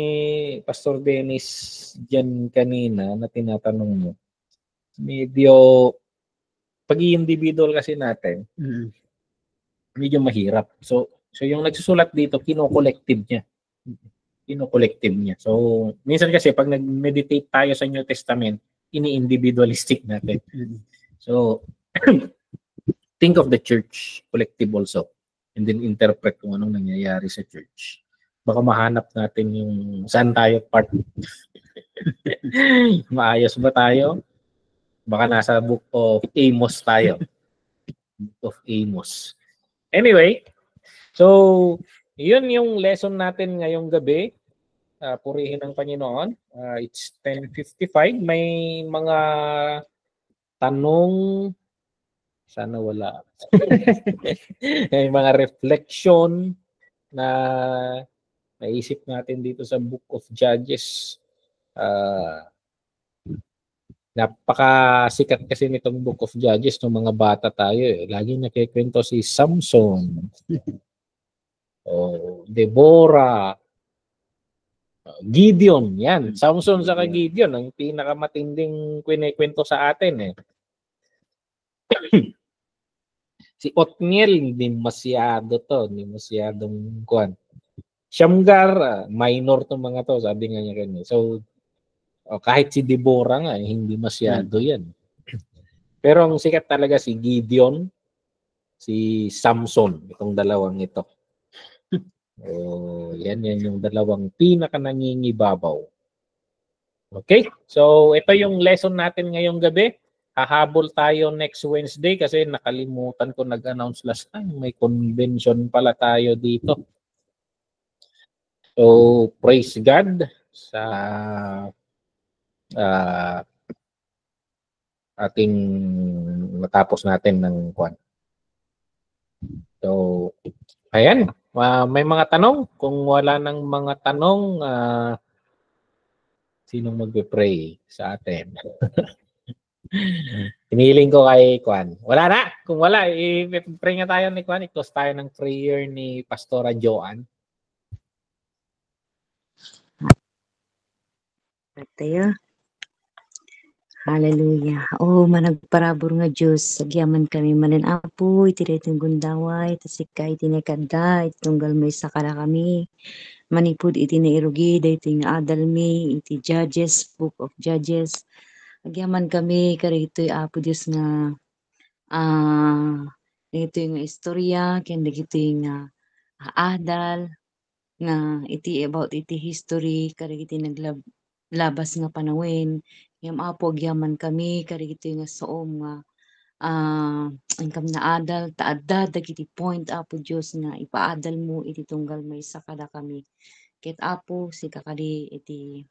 Pastor Dennis dyan kanina na tinatanong mo, medyo pag individual kasi natin, medyo mahirap. So yung nagsusulat dito, kino-collective niya. Kino-collective niya. So, minsan kasi pag nag-meditate tayo sa New Testament, ini-individualistic natin. So, think of the church collective also. And then interpret kung anong nangyayari sa church. Baka mahanap natin yung saan tayo part. Maayos ba tayo? Baka nasa Book of Amos tayo. Book of Amos. Anyway, so yun yung lesson natin ngayong gabi. Purihin ang Panginoon. It's 10:55. May mga tanong. Sana wala. May mga reflection na naisip natin dito sa Book of Judges. Napakasikat kasi nitong Book of Judges ng mga bata tayo. Lagi nakikwento si Samson. Deborah. Gideon, yan. Samson sa Gideon, ang pinakamatinding kwento sa atin. Si Othniel, hindi masyado to. Hindi masyadong kuwan. Shamgar, minor to mga to. Sabi nga niya kanina. So, kahit si Deborah nga, hindi masyado yan. Pero ang sikat talaga si Gideon, si Samson, itong dalawang ito. Yan yung dalawang pinaka nangingibabaw. Okay? So, ito yung lesson natin ngayong gabi. Hahabol tayo next Wednesday kasi nakalimutan ko nag-announce last time. May convention pala tayo dito. So, praise God sa ating matapos natin ng kwan. So, ayan. May mga tanong? Kung wala nang mga tanong, sinong magpe-pray sa atin? Hiniling ko kay Kwan. Wala na. Kung wala, i-pray nga tayo ni Kwan. I-close tayo ng prayer ni Pastora Joanne. Tayo. Hallelujah. Managparabor nga Diyos. Sagyaman kami manan apo. Iti itong gundaway. Tasikay iti nakanda. Itunggal may sakara kami. Manipud iti nairugi. Iti nga adalmi. Iti Judges. Book of Judges. Agyaman kami. Karito'y apo Diyos nga. Ito nga istorya. Kaya ito nga adal. Nga iti about iti history. Kaya iti naglabas nga panawin. Yung apo agyaman kami. Kaya ito nga soom nga. Ang na adal. Taadda. Dagiti point apo Diyos nga. Ipaadal mo iti tunggal may sakada kami. Ket apo si kakali iti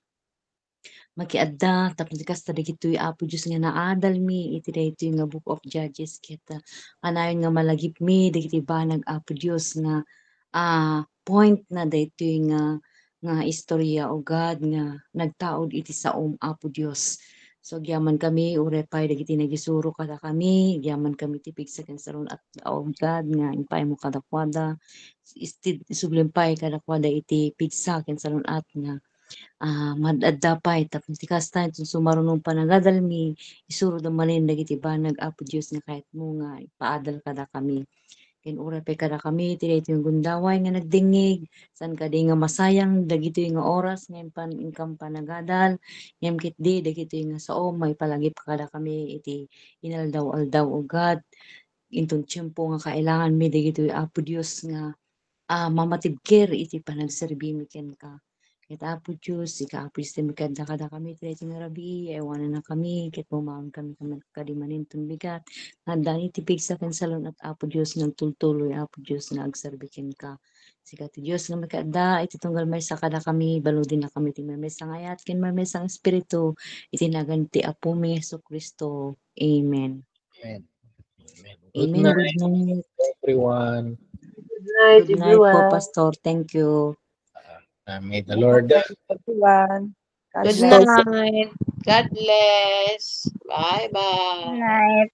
makiadda tapos kasta dagitoy apo Diyos nga naadal mi iti daytoy nga Book of Judges ket anayon nga malagip mi dagiti banag apo Diyos nga point na daytoy nga istorya o God nga nagtaod iti saom apo Diyos So gyaman kami urepay dagiti nagisuro kada kami, gyaman kami tipig sa kansaron at daog God nga impay mo kadakwada. Sublimpay kadakwada iti pigsa kansaron at nga madadapay tapos tikas tayo sumarunong panagadalmi isuro malin dagiti banag Apo Dios nga kahit mo nga ipaadal kada kami. Ken pe kada kami iti yung gundaway nga nagdingig san kadi nga masayang dagito nga oras nga ingkam panagadal ngem kitdi dagito nga sao may palagi pa kada kami iti inaldaw-aldaw o God intong tiyempo nga kailangan mi dagito Apo Dios nga mamatibker iti panagserbimi ken ka. Ket Apo Diyos, ika Apo Diyos, kada kami, iti nga rabi, ewanan na kami, ket pumaon kami kadimanin bigat. Handa ni tipig sa kansalon at Apo Diyos ng tultuloy, Apo Diyos na agserbikin ka. Sika ti Diyos nga makada, iti tunggal may sa kada kami, baludin na kami, iti may sang ayat, ken may sang espiritu, itinagan ti Apo mi Jesu Kristo. Amen. Amen. Amen. Good Good night. everyone. Good night, Good night po, everyone. Pastor. Thank you. May the Lord Everyone. God Good bless. night. God bless. Bye-bye. Good night.